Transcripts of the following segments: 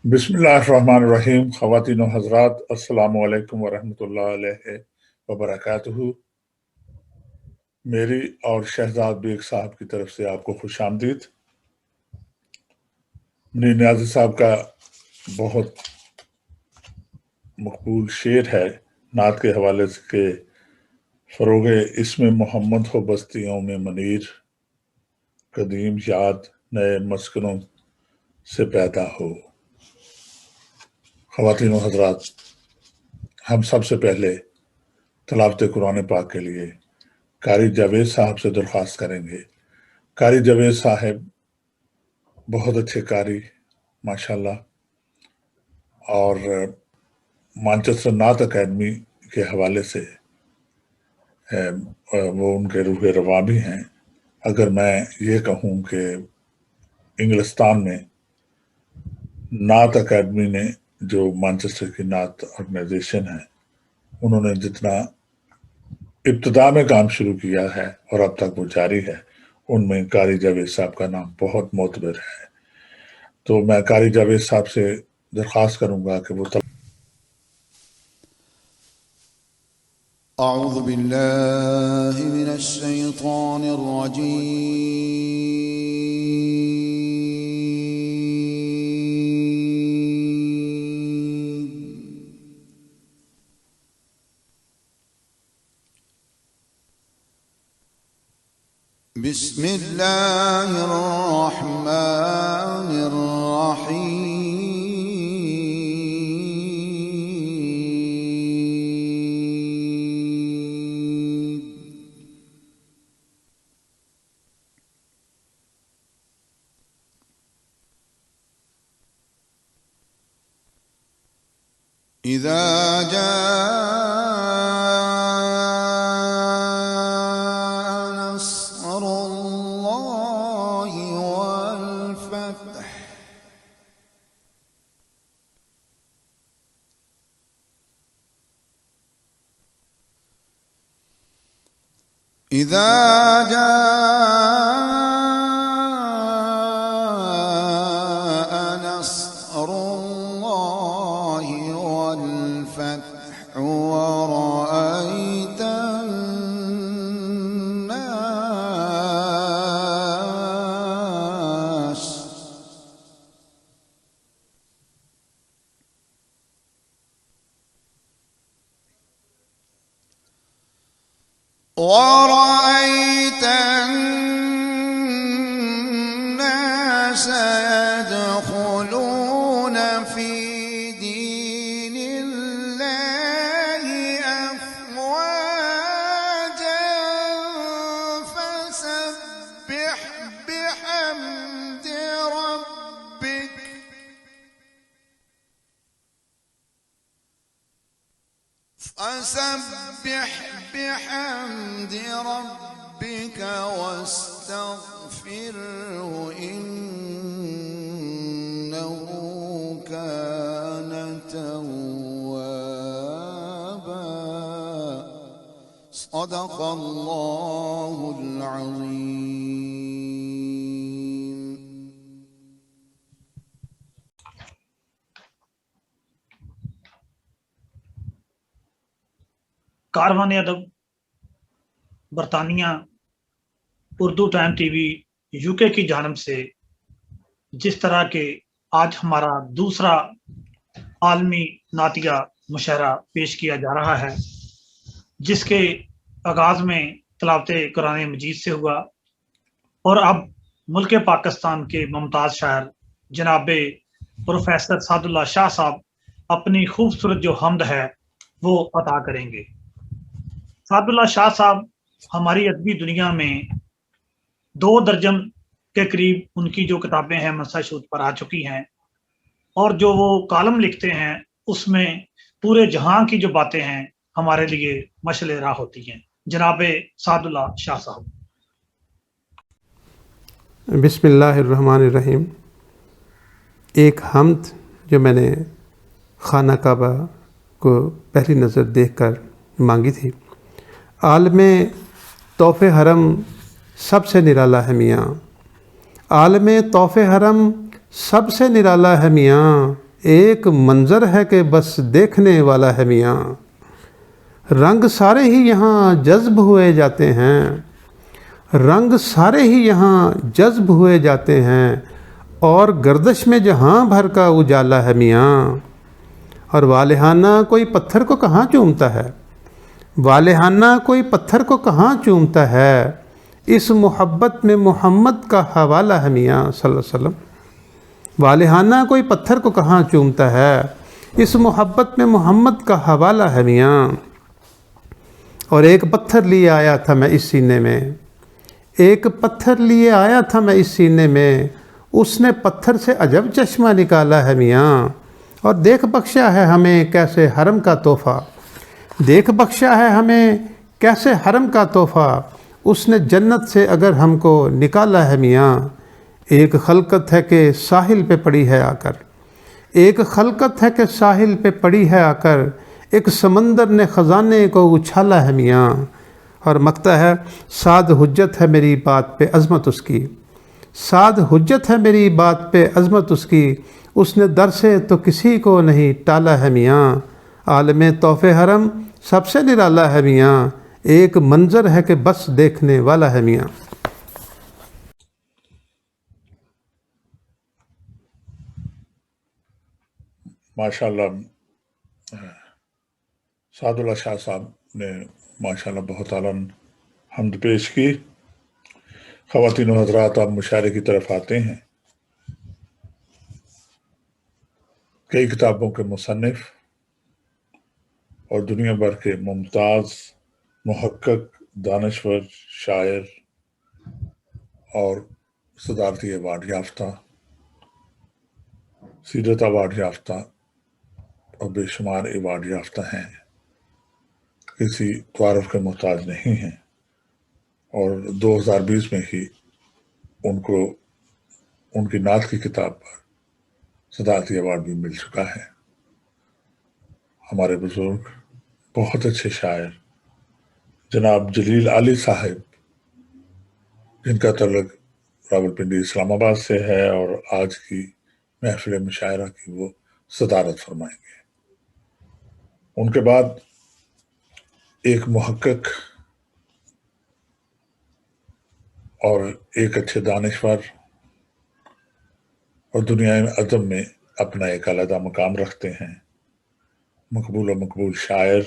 बिस्मिल्लाहिर्रहमानिर्रहीम। ख़वातीन व हज़रात, अस्सलामु अलैकुम वरहमतुल्लाहि वबरकातुहू। मेरी और शहजाद बेग साहब की तरफ से आपको खुशामदीद। मुनीर नियाज़ी साहब का बहुत मकबूल शेर है नात के हवाले से कि फ़रोग़े इसमें मोहम्मद हो बस्तियों में मुनीर, कदीम याद नए मस्कनों से पैदा हो। ख़वातीन व हज़रात, हम सबसे पहले तिलावत कुरान पाक के लिए कारी जावेद साहब से दरख्वास्त करेंगे। कारी जावेद साहब बहुत अच्छे कारी माशाल्लाह, और मैनचेस्टर नात अकेडमी के हवाले से वो उनके रूह रवा भी हैं। अगर मैं ये कहूँ कि इंग्लिस्तान में नात अकेडमी ने, जो मैनचेस्टर की नात ऑर्गेनाइजेशन है, उन्होंने जितना इब्तिदा में काम शुरू किया है और अब तक वो जारी है, उनमें कारी जावेद साहब का नाम बहुत मोतबर है। तो मैं कारी जावेद साहब से दरख्वास्त करूंगा कि वो أعوذ بالله من الشيطان الرجيم. بسم الله الرحمن الرحيم. إذا جاء نصر الله والفتح إذا جاء نصر الله والفتح ورأيت الناس يدخلون في دين الله أفواجا فسبح بحمد ربك واستغفره إنه كان توابا. صدق الله العظيم. कारवान अदब बरतानिया उर्दू टाइम टीवी यूके की जानब से जिस तरह के आज हमारा दूसरा आलमी नातिया मुशायरा पेश किया जा रहा है, जिसके आगाज़ में तिलावत कुरान मजीद से हुआ और अब मुल्क पाकिस्तान के मुमताज़ शायर जनाब प्रोफेसर सादुल्लाह शाह साहब अपनी खूबसूरत जो हमद है वो अता करेंगे। सादुल्लाह शाह साहब हमारी अदबी दुनिया में 2 दर्जन के करीब उनकी जो किताबें हैं मसशूद पर आ चुकी हैं, और जो वो कॉलम लिखते हैं उसमें पूरे जहां की जो बातें हैं हमारे लिए मशअल राह होती हैं। जनाब सादुल्लाह शाह साहब। बिस्मिल्लाहिर्रहमानिर्रहीम। एक हमद जो मैंने खाना काबा को पहली नज़र देखकर मांगी थी। आलमे तोहफ़े हरम सबसे निराला है मियाँ, आलमे तोहफ़े हरम सबसे निराला है मियाँ, ایک منظر ہے کہ بس دیکھنے والا ہے میاں، رنگ سارے ہی یہاں جذب ہوئے جاتے ہیں، رنگ سارے ہی یہاں جذب ہوئے جاتے ہیں، اور گردش میں جہاں بھر کا اجالا ہے میاں، اور والہانہ کوئی پتھر کو کہاں چومتا ہے، والہانہ کوئی پتھر کو کہاں چومتا ہے، اس محبت میں محمد کا حوالہ ہے میاں صلی اللہ علیہ وسلم، والہانہ کوئی پتھر کو کہاں چومتا ہے، اس محبت میں محمد کا حوالہ ہے میاں۔ اور ایک پتھر لیے آیا تھا میں اس سینے میں، ایک پتھر لیے آیا تھا میں اس سینے میں، اس نے پتھر سے عجب چشمہ نکالا ہے میاں، اور دیکھ بخشا ہے ہمیں کیسے حرم کا تحفہ، دیکھ بخشا ہے ہمیں کیسے حرم کا تحفہ، اس نے جنت سے اگر ہم کو نکالا ہے میاں۔ ایک خلقت ہے کہ ساحل پہ پڑی ہے آ کر، ایک خلقت ہے کہ ساحل پہ پڑی ہے آ کر، ایک سمندر نے خزانے کو اچھالا ہے میاں، اور مکتا ہے سعد حجت ہے میری بات پہ عظمت اس کی، سعد حجت ہے میری بات پہ عظمت اس کی، اس نے در سے تو کسی کو نہیں ٹالا ہے میاں، عالم طوف حرم سب سے نرالا ہے میاں، ایک منظر ہے کہ بس دیکھنے والا ہے میاں۔ ماشاء اللہ سعد اللہ شاہ صاحب نے ماشاء اللہ بہت اعلیٰ حمد پیش کی۔ خواتین و حضرات، آپ مشاعرے کی طرف آتے ہیں۔ کئی کتابوں کے مصنف اور دنیا بھر کے ممتاز محقق، دانشور، شاعر اور صدارتی ایوارڈ یافتہ، سیرت ایوارڈ یافتہ اور بے شمار ایوارڈ یافتہ ہیں، کسی تعارف کے محتاج نہیں ہیں، اور 2020 میں ہی ان کو ان کی نعت کی کتاب پر صدارتی ایوارڈ بھی مل چکا ہے۔ ہمارے بزرگ بہت اچھے شاعر جناب جلیل علی صاحب، جن کا تعلق راولپنڈی اسلام آباد سے ہے، اور آج کی محفل مشاعرہ کی وہ صدارت فرمائیں گے۔ ان کے بعد ایک محقق اور ایک اچھے دانشور اور دنیا ادب میں اپنا ایک علیحدہ مقام رکھتے ہیں، مقبول و مقبول شاعر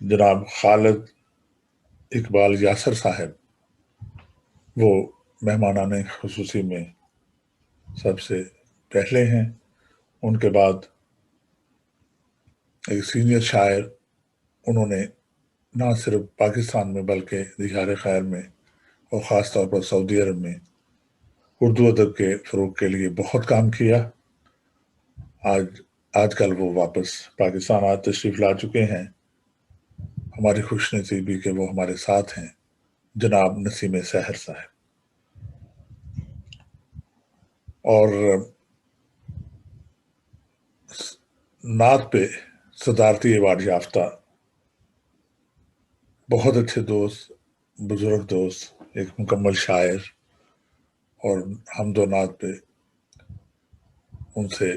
جناب خالد اقبال یاسر صاحب، وہ مہمانان خصوصی میں سب سے پہلے ہیں۔ ان کے بعد ایک سینئر شاعر، انہوں نے نہ صرف پاکستان میں بلکہ دیار خیر میں اور خاص طور پر سعودی عرب میں اردو ادب کے فروغ کے لیے بہت کام کیا۔ آج کل وہ واپس پاکستان تشریف لا چکے ہیں۔ ہماری خوش نصیبی کہ وہ ہمارے ساتھ ہیں، جناب نسیم سحر صاحب۔ اور نعت پہ صدارتی ایوارڈ یافتہ بہت اچھے دوست، بزرگ دوست، ایک مکمل شاعر، اور حمد و نعت پہ ان سے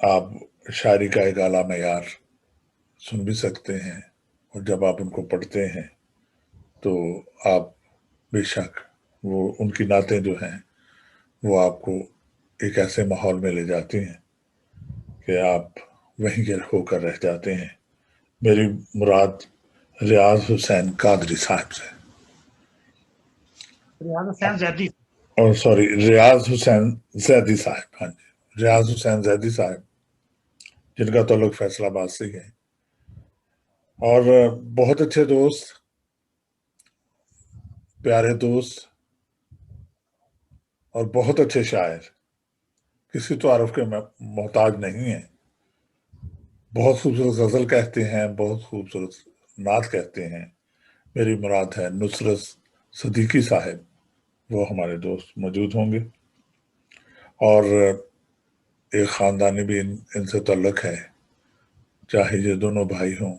آپ شاعری کا ایک اعلیٰ معیار سن بھی سکتے ہیں، اور جب آپ ان کو پڑھتے ہیں تو آپ بے شک وہ ان کی نعتیں جو ہیں وہ آپ کو ایک ایسے ماحول میں لے جاتی ہیں کہ آپ وہیں کے ہو کر رہ جاتے ہیں۔ میری مراد ریاض حسین قادری صاحب سے، ریاض حسین زیدی، اور سوری ریاض حسین زیدی صاحب، ہاں جی، ریاض حسین زیدی صاحب، جن کا تعلق فیصل آباد سے ہے، اور بہت اچھے دوست، پیارے دوست، اور بہت اچھے شاعر، کسی تعارف کے محتاج نہیں ہیں۔ بہت خوبصورت غزل کہتے ہیں، بہت خوبصورت نعت کہتے ہیں۔ میری مراد ہے نصرت صدیقی صاحب، وہ ہمارے دوست موجود ہوں گے، اور ایک خاندانی بھی ان سے تعلق ہے، چاہے یہ دونوں بھائی ہوں،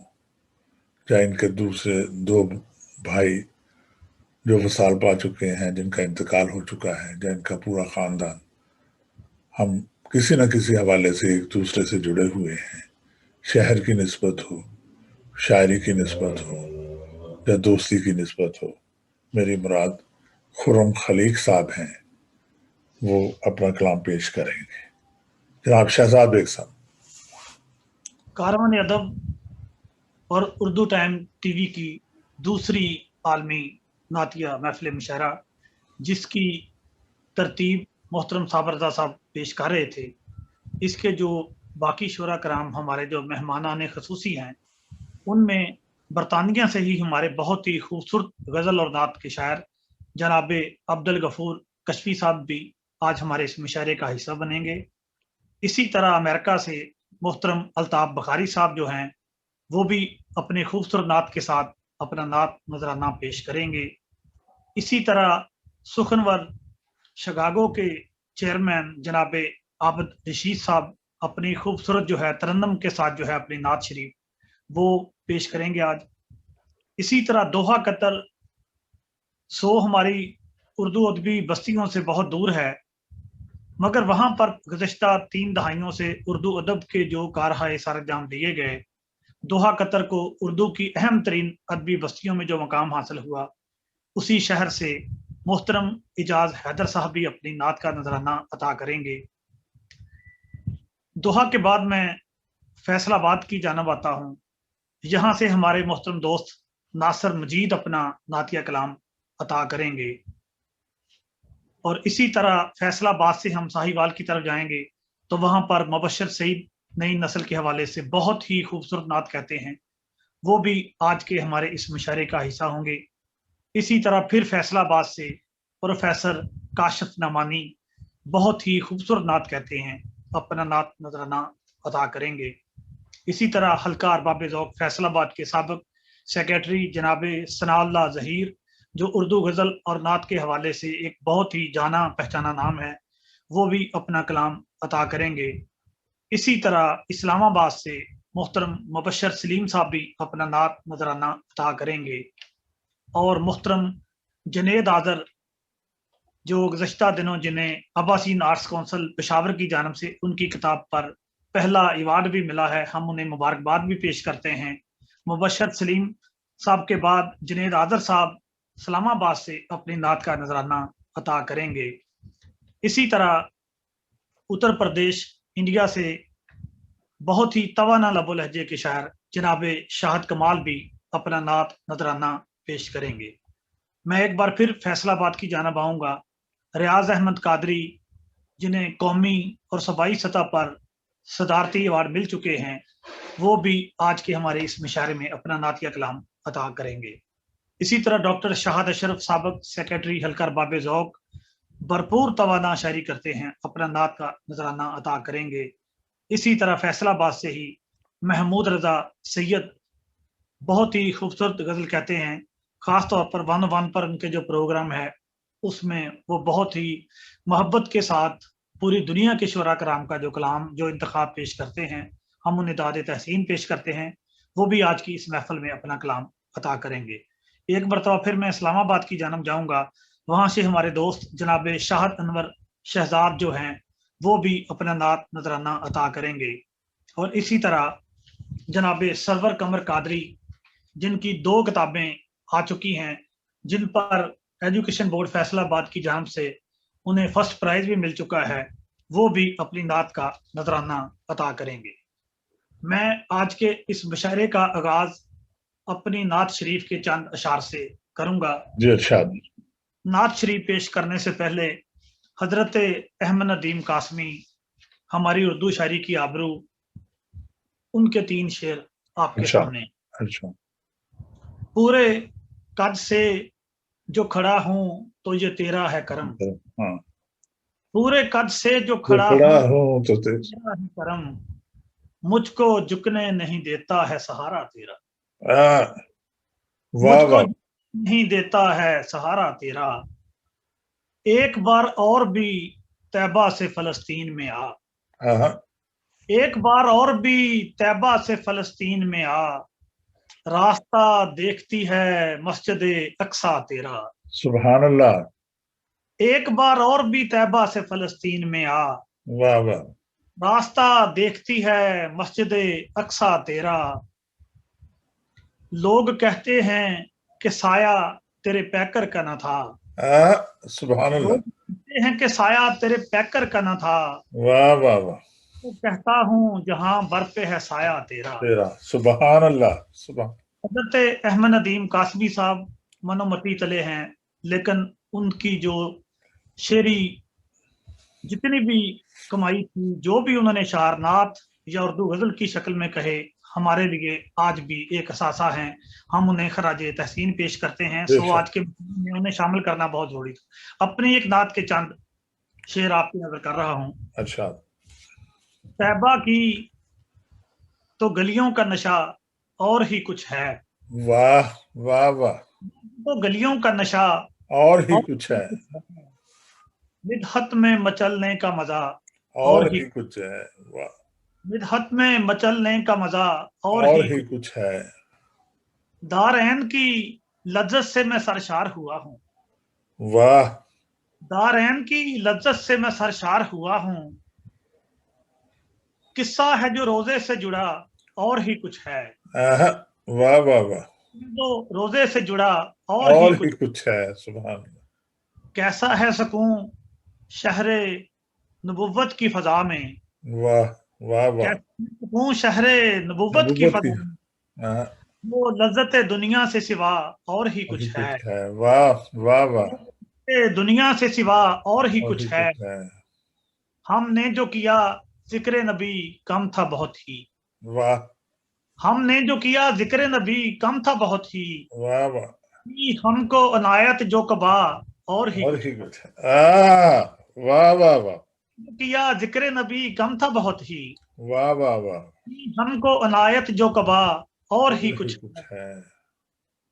چاہے ان کے دوسرے دو بھائی جو وصال پا چکے ہیں، جن کا انتقال ہو چکا ہے، یا ان کا پورا خاندان۔ ہم किसी न किसी हवाले से एक दूसरे से जुड़े हुए हैं। शहर की निस्बत हो, शायरी की निस्बत हो या दोस्ती की निस्बत हो, मेरी मुराद खुर्रम खलीक साहब हैं, वो अपना कलाम पेश करेंगे। जनाब शहजाद बेग साहब। कारवान अदब और उर्दू टाइम टीवी की दूसरी आलमी नातिया महफिल मुशायरा, जिसकी तरतीब मोहतरम साबर रज़ा साहब पेश कर रहे थे, इसके जो बाकी शुरा कराम हमारे जो मेहमानान खसूसी हैं, उनमें बरतानिया से ही हमारे बहुत ही खूबसूरत गज़ल और नात के शायर जनाब अब्दुल गफूर कशफी साहब भी आज हमारे इस मुशायरे का हिस्सा बनेंगे। इसी तरह अमेरिका से मोहतरम अल्ताफ बखारी साहब जो हैं, वो भी अपने खूबसूरत नात के साथ अपना नात नजराना पेश करेंगे। इसी तरह सुखनवर शिकागो के चेयरमैन जनाब आबद रशीद साहब अपनी खूबसूरत जो है तरन्नम के साथ जो है अपनी नात शरीफ वो पेश करेंगे आज। इसी तरह दोहा कतर सो हमारी उर्दू अदबी बस्तियों से बहुत दूर है, मगर वहां पर गुज़श्ता 3 दहाइयों से उर्दू अदब के जो कारहाए सरअंजाम दिए गए, दोहा कतर को उर्दू की अहम तरीन अदबी बस्तियों में जो मकाम हासिल हुआ, उसी शहर से मोहतरम इजाज हैदर साहब भी अपनी नात का नजराना अता करेंगे। दोहा के बाद मैं फैसलाबाद की जानब आता हूँ। यहाँ से हमारे मोहतरम दोस्त नासिर मजीद अपना नातिया कलाम अता करेंगे, और इसी तरह फैसलाबाद से हम साहिवाल की तरफ जाएंगे तो वहां पर मुबशर सईद नई नस्ल के हवाले से बहुत ही खूबसूरत नात कहते हैं, वो भी आज के हमारे इस मुशायरे का हिस्सा होंगे। इसी तरह फिर फैसलाबाद से प्रोफेसर काशिफ नमानी बहुत ही खूबसूरत नात कहते हैं, अपना नात नजराना अदा करेंगे। इसी तरह हल्का अरबाब ज़ौक़ फैसलाबाद के साबिक सेक्रेटरी जनाब सनाउल्लाह ज़हीर, जो उर्दू गज़ल और नात के हवाले से एक बहुत ही जाना पहचाना नाम है, वो भी अपना कलाम अता करेंगे। इसी तरह इस्लामाबाद से मोहतरम मुबशर सलीम साहब भी अपना नात नजराना अता करेंगे, और मोहतरम जनेद आज़र जो गुज़श्ता दिनों जिन्हें अब्बासीन आर्ट्स काउंसिल पेशावर की जानब से उनकी किताब पर पहला अवार्ड भी मिला है, हम उन्हें मुबारकबाद भी पेश करते हैं। मुबशर सलीम साहब के बाद जनेद आज़र साहब इस्लामाबाद से अपनी नात का नजराना अता करेंगे। इसी तरह उत्तर प्रदेश इंडिया से बहुत ही तवाना लबो लहजे के शायर जनाब शाहद कमाल भी अपना नात नजराना पेश करेंगे। मैं एक बार फिर फैसलाबाद की जानब आऊँगा। रियाज अहमद कादरी, जिन्हें कौमी और सूबाई सतह पर सदारती अवार्ड मिल चुके हैं, वो भी आज के हमारे इस मुशायरे में अपना नातिया कलाम अता करेंगे। इसी तरह डॉक्टर शाहद अशरफ साबिक सेक्रेटरी हल्का अरबाब ज़ौक़ भरपूर तवाना शायरी करते हैं, अपना नात का नजराना अता करेंगे। इसी तरह फैसलाबाद से ही महमूद रजा सैयद बहुत ही खूबसूरत गज़ल कहते हैं, ख़ास तौर पर 1 पर उनके जो प्रोग्राम है उसमें वो बहुत ही मोहब्बत के साथ पूरी दुनिया के शुरा कराम का जो कलाम जो इंतखाब पेश करते हैं, हम उन्हें दाद तहसीन पेश करते हैं। वो भी आज की इस महफिल में अपना कलाम अता करेंगे। एक मरतबा फिर मैं इस्लामाबाद की जानब जाऊँगा, वहाँ से हमारे दोस्त जनाब शाहद अनवर शहजाद जो हैं, वो भी अपना नात नजराना अता करेंगे। और इसी तरह जनाब सरवर कमर कादरी, जिनकी 2 किताबें आ चुकी हैं, जिन पर एजुकेशन बोर्ड फैसलाबाद की जानब से उन्हें फर्स्ट प्राइज भी मिल चुका है, वो भी अपनी नात का नजराना अता करेंगे। मैं आज के इस मुशायरे का आगाज अपनी नात शरीफ के चंद अशार से करूंगा। जी इरशाद। नात शरीफ पेश करने से पहले हजरत अहमद नदीम कासमी, हमारी उर्दू शायरी की आबरू, उनके 3 शेर आपके सामने। अच्छा। पूरे कद से जो खड़ा हूं तो ये तेरा है करम, हाँ। पूरे कद से जो खड़ा हूं तो तेरा है करम, मुझको झुकने नहीं देता है सहारा तेरा, मुझको नहीं देता है सहारा तेरा। एक बार और भी तैबा से फलस्तीन में आ, एक बार और भी तैबा से फलस्तीन में आ, रास्ता देखती है मस्जिद अक्सा तेरा। सुभान अल्लाह। एक बार और भी तैबा से फलस्तीन में आ, वाह वाह, रास्ता देखती है मस्जिद अक्सा तेरा, लोग कहते हैं कि साया तेरे पैकर का न था, सुभान अल्लाह, लोग कहते हैं कि साया तेरे पैकर का न था, वाह वाह वाह, तो कहता हूँ जहां बर पे है साया तेरा। तेरा, सुभान अल्लाह, सुभान। हजरत अहमद नदीम कासमी साहब मनोमती चले हैं, लेकिन उनकी जो शेरी जितनी भी कमाई थी, जो भी उन्होंने शारनात या उर्दू गजल की शक्ल में कहे, हमारे लिए आज भी एक असासा हैं। हम उन्हें खराज तहसीन पेश करते हैं। सो बेशक। आज के में उन्हें शामिल करना बहुत जरूरी था। अपनी एक नात के चंद शेर आपकी नजर कर रहा हूँ। अच्छा, तैबा की तो गलियों का नशा और ही कुछ है, वाह वाह वाह, तो गलियों का नशा और ही और कुछ ही है, कुछ है, मिदहत में मचलने का मजा और और ही, ही कुछ है, वाह, मिदहत में मचलने का मजा और और ही ही कुछ। कुछ है, दारैन की लज्जत से मैं सरशार हुआ हूँ, वाह, दारैन की लज्जत से मैं सरशार हुआ हूँ, किस्सा है जो रोजे से जुड़ा और ही कुछ है, आहा, वाह वाह वाह, जो रोजे से जुड़ा और ही और ही कुछ। कुछ है, सुभान अल्लाह, कैसा है सुकून शहरे नबुव्वत की फजा में, वाह वाह वाह, कैसा है सुकून शहरे नबुव्वत की नबूवत की, फजा में, आहा, वो लज्जत दुनिया से सिवा और ही और ही कुछ है, कुछ है, वाह वाह वाह, दुनिया से सिवा और ही और ही कुछ है। कुछ है, हमने जो किया जिक्र नबी कम था बहुत ही, वाह हमने जो किया जिक्र नबी कम था बहुत ही, वाह वाह, कि हमको अनायत जो कबा और ही और कुछ ही है, कुछ है, वाह वाह वाह, जो किया जिक्र नबी कम था बहुत ही, वाह वाह वाह, कि हमको अनायत जो कबा और ही और ही कुछ कुछ है। है,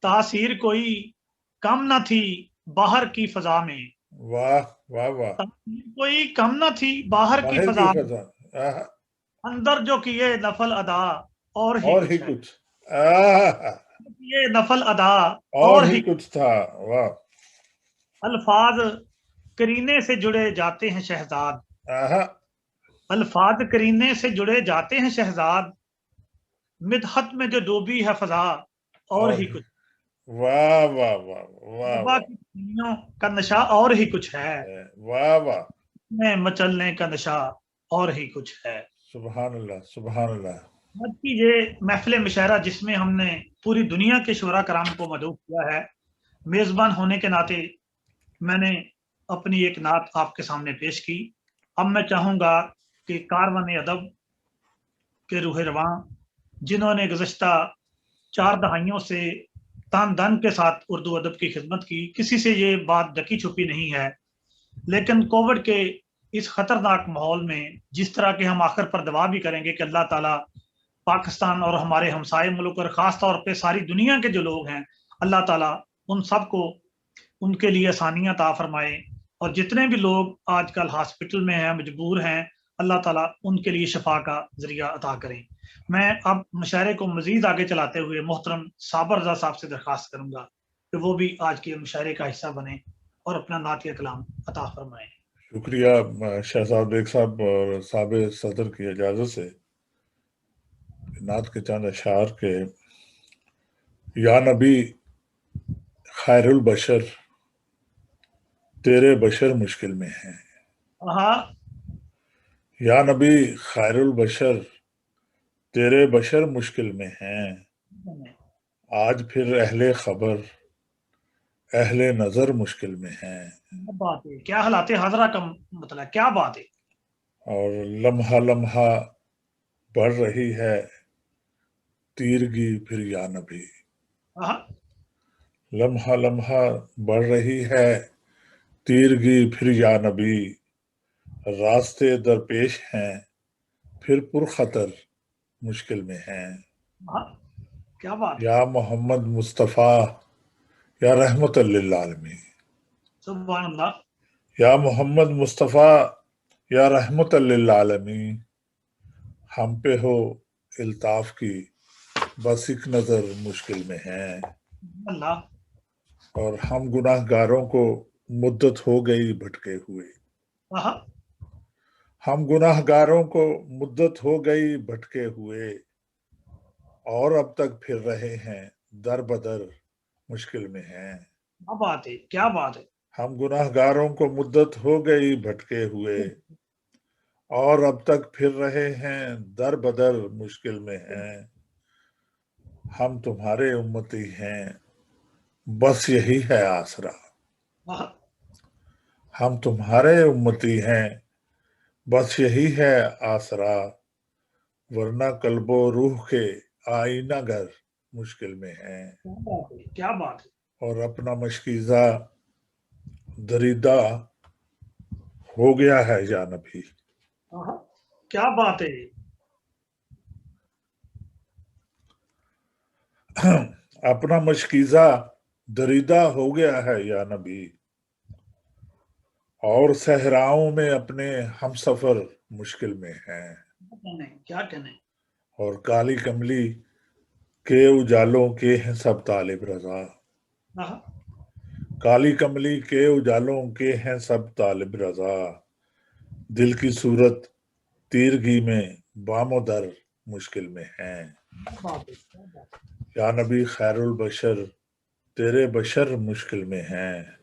तासीर कोई कम न थी बाहर की फजा में, वाह वाह वाह, तासीर कोई कम न थी बाहर की बाहर की फजा में, फजा, आहा, अंदर जो किए नफल अदा और ही और ही कुछ है, कुछ, आहा, ये नफल अदा और और ही ही, कुछ था, वाह, अल्फाज करीने से जुड़े जाते हैं शहजाद, आहा, अल्फाज करीने से जुड़े जाते हैं शहजाद, मिदहत में जो डूबी है फजा और और ही ही, कुछ, वाह वाह वाह वाह तौबा वाह, की दुनिया का नशा और ही कुछ है, वाह वाह, में मचलने का नशा और ही कुछ है। सुभान अल्लाह, सुभान अल्लाह, आज की ये महफिल मुशायरा जिसमें हमने पूरी दुनिया के शुरा कराम को मदऊ किया है, मेजबान होने के नाते मैंने अपनी एक नात आपके सामने पेश की। अब मैं चाहूंगा कि कारवान अदब के रूह रवां, जिन्होंने गुज़श्ता 4 दहाइयों से तान दन के साथ उर्दू अदब की खिदमत की, किसी से ये बात ढकी छुपी नहीं है, लेकिन कोविड के इस खतरनाक माहौल में जिस तरह के हम आखिर पर दवा भी करेंगे कि अल्लाह ताला पाकिस्तान और हमारे हमसाए मुल्क और ख़ास तौर पे सारी दुनिया के जो लोग हैं, अल्लाह ताला उन सबको उनके लिए आसानियां अता फरमाए, और जितने भी लोग आजकल हॉस्पिटल में हैं, मजबूर हैं, अल्लाह ताला उनके लिए शफा का जरिया अता करें। मैं अब मुशायरे को मजीद आगे चलाते हुए मोहतरम साबर रज़ा साहब से दरख्वास्त करूंगा कि वो भी आज के मुशायरे का हिस्सा बने और अपना नातिया कलाम अता फरमाएं। शुक्रिया शहजाद बेग साहब और साबिर सदर की इजाज़त से नात के चंद अशार के, या नबी खैरुल बशर, तेरे बशर मुश्किल में हैं, हाँ, या नबी खैरुल बशर, तेरे बशर मुश्किल में हैं, आज फिर अहले खबर अहले नजर मुश्किल में हैं, क्या बात है, क्या हालात हाजरा का मतलब, क्या बात है। और लम्हा लम्हा बढ़ रही है तीरगी फिर या नबी, हाँ, लम्हा लम्हा बढ़ रही है तीरगी फिर या नबी, रास्ते दरपेश हैं फिर पुरखतर मुश्किल में हैं, हाँ, क्या बात है। या मोहम्मद मुस्तफ़ा या रहमत लिल आलमीन, सुभान अल्लाह। या मोहम्मद मुस्तफ़ा या रहमत लिल आलमीन, हम पे हो इल्ताफ की बस एक नजर मुश्किल में हैं, अल्लाह। और हम गुनाहगारों को मुद्दत हो गई भटके हुए, हाँ, हम गुनाहगारों को मुद्दत हो गई भटके हुए और अब तक फिर रहे हैं दर बदर मुश्किल में हैं। क्या बात है, क्या बात है। हम गुनाहगारों को मुद्दत हो गई भटके हुए और अब तक फिर रहे हैं दर बदर मुश्किल में हैं। हम तुम्हारे उम्मती हैं बस यही है आसरा। वाह, हम तुम्हारे उम्मती हैं बस यही है आसरा, वरना कल्बो रूह के आईना घर मुश्किल में हैं। क्या बात है, क्या बात है। और अपना मशकीज़ा दरीदा हो गया है या नबी। आहा, क्या बात है। अपना मशकीज़ा दरीदा हो गया है या नबी, और सहराओं में अपने हम सफर मुश्किल में हैं। क्या कहने। और काली कमली के उजालों के हैं सब तालिब रजा। आहा, काली कमली के उजालों के हैं सब तालिब रजा, दिल की सूरत तीरगी में बामो दर मुश्किल में हैं। क्या बात है, क्या बात है। या नबी खैरुल बशर तेरे बशर मुश्किल में हैं,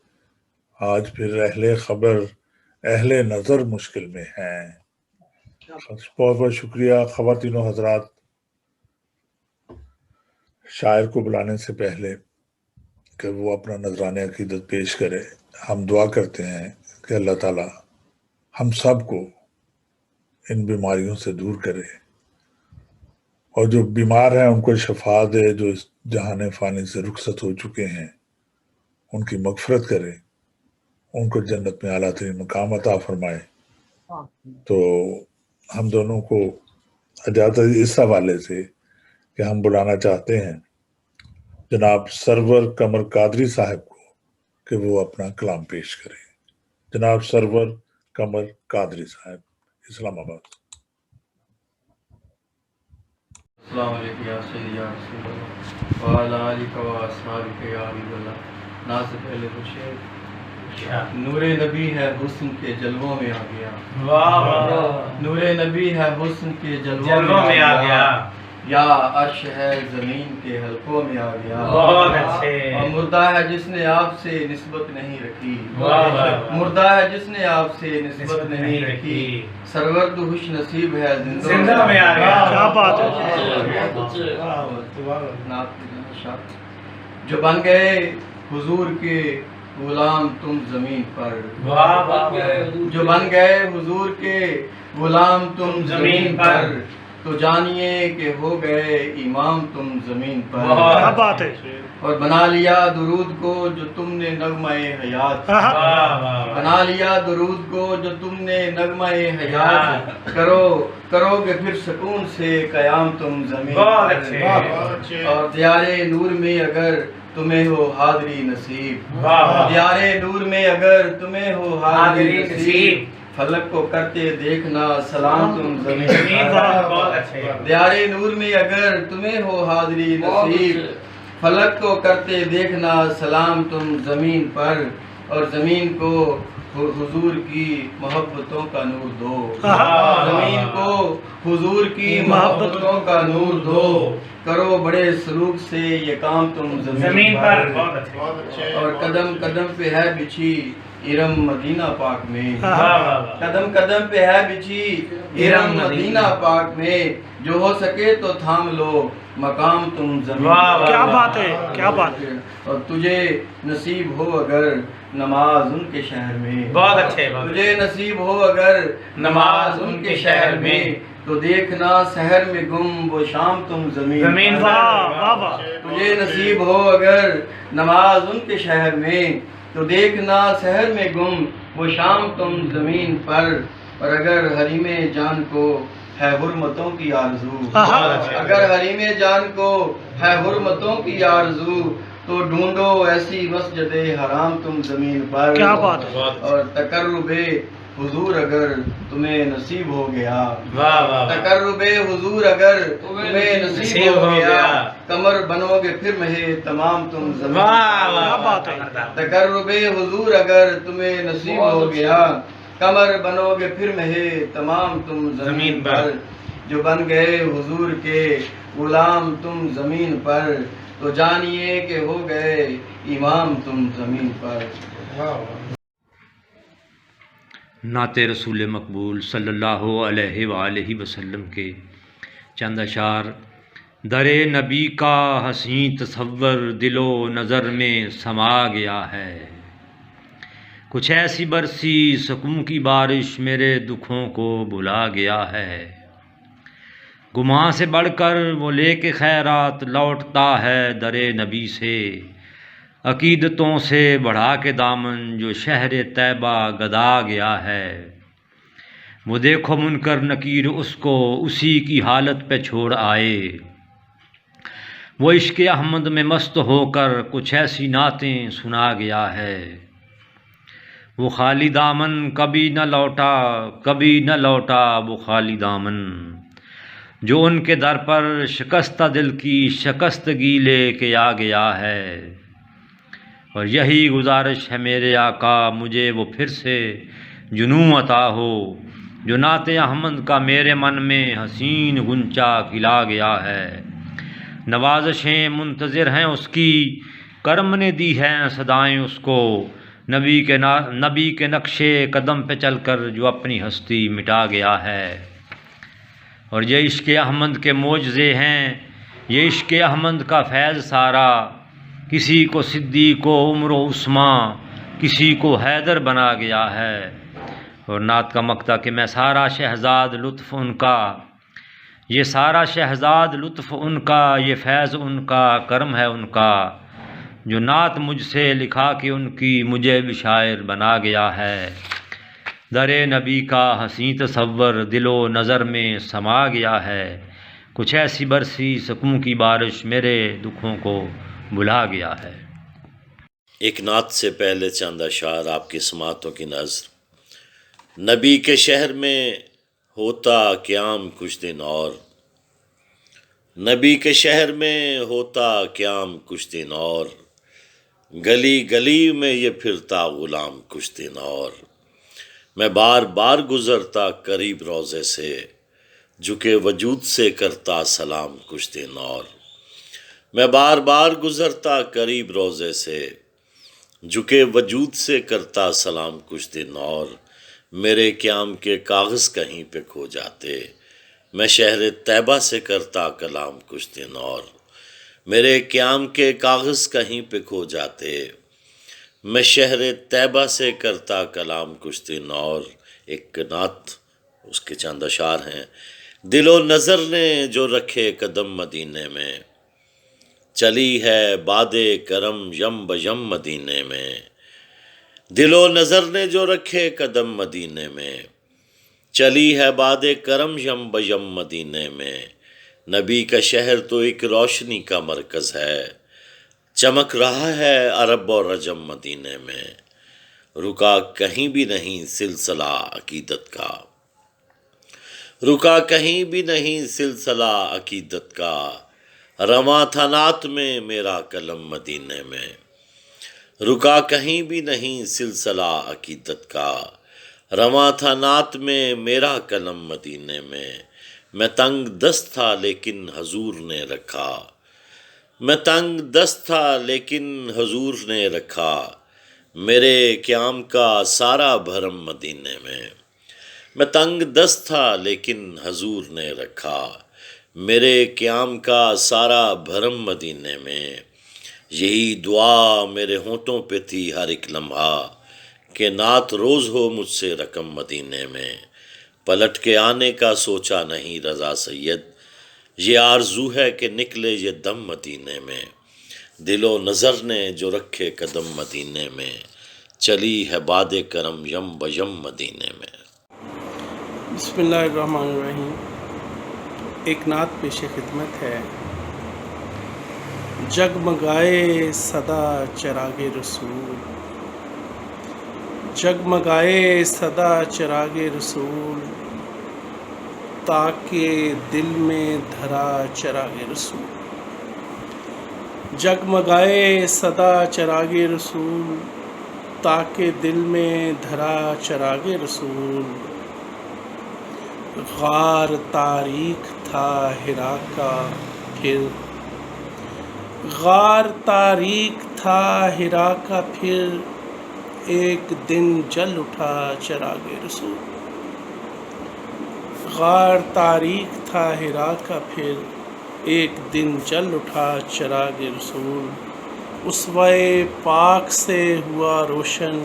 आज फिर अहले खबर अहले नज़र मुश्किल में हैं। क्या बात बहुत बहुत शुक्रिया ख़वातीनो हज़रात। शायर को बुलाने से पहले कि वो अपना नजराने अकीदत पेश करे, हम दुआ करते हैं कि अल्लाह ताला हम सब को इन बीमारियों से दूर करे और जो बीमार हैं उनको शफा दे, जो इस जहान फ़ानी से रुखसत हो चुके हैं उनकी मगफरत करे, उनको जन्नत में आला तरीन मकाम अता फरमाए। हाँ, तो हम दोनों को इजाज़त इस हवाले से कि हम बुलाना चाहते हैं जनाब सरवर कमर कादरी साहब को कि वो अपना कलाम पेश करें। जनाब सरवर कमर कादरी साहब, इस्लामाबाद। अस्सलाम वालेकुम या सय्यदी या रसूल अल्लाह व अला आलिका व अस्हाबिका या हबीबल्लाह। ना से पहले कुछ नूरे नबी है हुस्न के जलवों में आ गया। वाह वाह, नूरे नबी है हुस्न के जलवों में आ गया। या अर्श है जमीन के हलकों में आ गया। बहुत अच्छे। और मुर्दा है जिसने आपसे निस्बत नहीं रखी। वाह वाह, मुर्दा है जिसने आपसे निस्बत नहीं रखी। सरवर तो खुश नसीब है जिंदा में आ गया। क्या बात है। जो बन गए हुजूर के गुलाम तुम जमीन पर। वाह वाह, जो बन गए हुजूर के गुलाम तुम जमीन पर, तो जानिए कि हो गए इमाम तुम जमीन पर। क्या बात है। और बना लिया दुरूद को जो तुमने नगमाए हयात। आहा, वाह वाह, बना लिया दुरूद को जो तुमने नगमाए हयात। करोगे फिर सुकून से कयाम तुम जमीन बहुत पर। अच्छे। और दियारे नूर में अगर तुम्हें हो हादरी नसीब। वाह वाह, दियारे नूर में अगर तुम्हें हो हादरी हादरी नसीब, नसीब। फलक को करते देखना सलाम तुम जमीन जमीन पर। पर। बहुत अच्छे। दियारे नूर में अगर तुम्हें हो हादरी नसीब, फलक को करते देखना सलाम तुम जमीन पर। और जमीन को हुजूर की मोहब्बतों का नूर दो। जमीन को हुजूर की मोहब्बतों का नूर दो। करो बड़े सलूक से ये काम तुम जमीन पर। बहुत अच्छे। और कदम कदम पे है बिछी इरम मदीना पाक में। वाह वाह, कदम कदम पे है बिछी इरम मदीना पाक में, जो हो सके तो थाम लो मकाम तुम जमीन वाह पर। वाह, क्या बात है, क्या बात है। और तुझे नसीब हो अगर नमाज उनके शहर में। बहुत अच्छे। बहुत तुझे नसीब हो अगर नमाज उनके शहर में, तो देखना शहर में गुम वो शाम तुम जमीन जमीन पर। पर। वाह वाह, तुझे नसीब हो अगर नमाज उनके शहर में, तो देखना शहर में गुम वो शाम तुम जमीन पर। और अगर हरीमे जान को है हुर्मतों की आरज़ू, आहा, अगर हरीमे जान को है हुर्मतों की आरज़ू, तो ढूंढो ऐसी मस्जिद हराम तुम जमीन पर। क्या बात है। और तकर्रुबे हुजूर अगर तुम्हें नसीब हो गया। वाह वाह, तकर्रुबे हुजूर अगर तुम्हें नसीब हो गया, कमर बनोगे फिर महे तमाम तुम जमीन वाह पर। वाह, क्या बात है। तकर्रुबे हुजूर अगर तुम्हें नसीब हो गया, کمر بنوگے پھر مہے تمام تم زمین پر، جو بن گئے حضور کے غلام تم زمین پر، تو جانیے کہ ہو گئے امام تم زمین پر۔ نعت رسول مقبول صلی اللہ علیہ وآلہ وسلم کے چند اشعار۔ در نبی کا حسین تصور دل و نظر میں سما گیا ہے، کچھ ایسی برسی سکون کی بارش میرے دکھوں کو بھلا گیا ہے۔ گماں سے بڑھ کر وہ لے کے خیرات لوٹتا ہے در نبی سے، عقیدتوں سے بڑھا کے دامن جو شہر طیبہ گدا گیا ہے۔ وہ دیکھو منکر نکیر اس کو اسی کی حالت پہ چھوڑ آئے، وہ عشق احمد میں مست ہو کر کچھ ایسی نعتیں سنا گیا ہے۔ وہ خالی دامن کبھی نہ لوٹا، کبھی نہ لوٹا وہ خالی دامن، جو ان کے در پر شکستہ دل کی شکستگی لے کے آ گیا ہے۔ اور یہی گزارش ہے میرے آقا مجھے وہ پھر سے جنوں عطا ہو، جو نعت احمد کا میرے من میں حسین غنچہ کھلا گیا ہے۔ نوازشیں منتظر ہیں اس کی، کرم نے دی ہیں صدائیں اس کو، نبی کے نقشے قدم پہ چل کر جو اپنی ہستی مٹا گیا ہے۔ اور یہ عشق احمد کے معجزے ہیں، یہ عشق احمد کا فیض سارا، کسی کو صدیق و عمر و عثمان، کسی کو حیدر بنا گیا ہے۔ اور نعت کا مقطع کہ میں سارا شہزاد لطف ان کا، یہ سارا شہزاد لطف ان کا، یہ فیض ان کا، کرم ہے ان کا، جو نعت مجھ سے لکھا کہ ان کی مجھے بھی شاعر بنا گیا ہے۔ در نبی کا حسین تصور دل و نظر میں سما گیا ہے، کچھ ایسی برسی سکون کی بارش میرے دکھوں کو بھلا گیا ہے۔ ایک نعت سے پہلے چند اشعار آپ کی سماعتوں کی نظر۔ نبی کے شہر میں ہوتا قیام کچھ دن اور، نبی کے شہر میں ہوتا قیام کچھ دن اور، گلی گلی میں یہ پھرتا غلام کچھ دن اور، میں بار بار گزرتا قریب روضے سے، جھکے وجود سے کرتا سلام کچھ دن اور، میں بار بار گزرتا قریب روضے سے، جھکے وجود سے کرتا سلام کچھ دن اور، میرے قیام کے کاغذ کہیں پہ کھو جاتے، میں شہر طیبہ سے کرتا کلام کچھ دن اور، میرے قیام کے کاغذ کہیں پہ کھو جاتے، میں شہر طیبہ سے کرتا کلام کچھ دن اور۔ ایک نعت اس کے چند اشعار ہیں۔ دل و نظر نے جو رکھے قدم مدینے میں، چلی ہے باد کرم یم بیم مدینے میں، دل و نظر نے جو رکھے قدم مدینے میں، چلی ہے باد کرم یم بیم مدینے میں، نبی کا شہر تو ایک روشنی کا مرکز ہے، چمک رہا ہے عرب اور عجم مدینے میں، رکا کہیں بھی نہیں سلسلہ عقیدت کا، رکا کہیں بھی نہیں سلسلہ عقیدت کا، رواں تھا نعت میں میرا قلم مدینے میں، رکا کہیں بھی نہیں سلسلہ عقیدت کا، رواں تھا نعت میں میرا قلم مدینے میں، میں تنگ دست تھا لیکن حضور نے رکھا، میں تنگ دست تھا لیکن حضور نے رکھا، میرے قیام کا سارا بھرم مدینے میں، میں تنگ دست تھا لیکن حضور نے رکھا، میرے قیام کا سارا بھرم مدینے میں، یہی دعا میرے ہونٹوں پہ تھی ہر ایک لمحہ کہ نعت روز ہو مجھ سے رقم مدینے میں، پلٹ کے آنے کا سوچا نہیں رضا سید، یہ آرزو ہے کہ نکلے یہ دم مدینے میں، دل و نظر نے جو رکھے قدم مدینے میں، چلی ہے باد کرم یم بیم مدینے میں۔ بسم اللہ الرحمن الرحیم۔ ایک نعت پیش خدمت ہے۔ جگمگائے صدا چراغ رسول، جگمگائے صدا چراغ رسول، تاکہ دل میں دھرا چراغ رسول، جگمگائے صدا چراغ رسول، تاکہ دل میں دھرا چراغ رسول، غار تاریک تھا حرا کا پھر، غار تاریک تھا حرا کا پھر، ایک دن جل اٹھا چراغ رسول، غار تاریک تھا حرا کا پھر، ایک دن جل اٹھا چراغ رسول، اسوائے پاک سے ہوا روشن،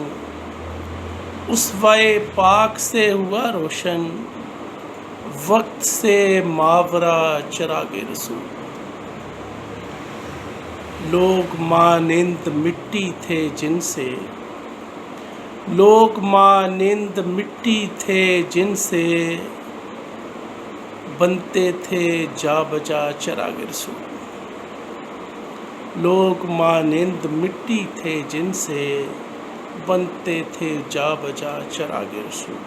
اسوائے پاک سے ہوا روشن، وقت سے ماورا چراغ رسول، لوگ مانند مٹی تھے جن سے، لوگ مانند مٹی تھے جن سے، بنتے تھے جا بجا چراغ رسول، لوگ مانند مٹی تھے جن سے، بنتے تھے جا بجا چراغ رسول،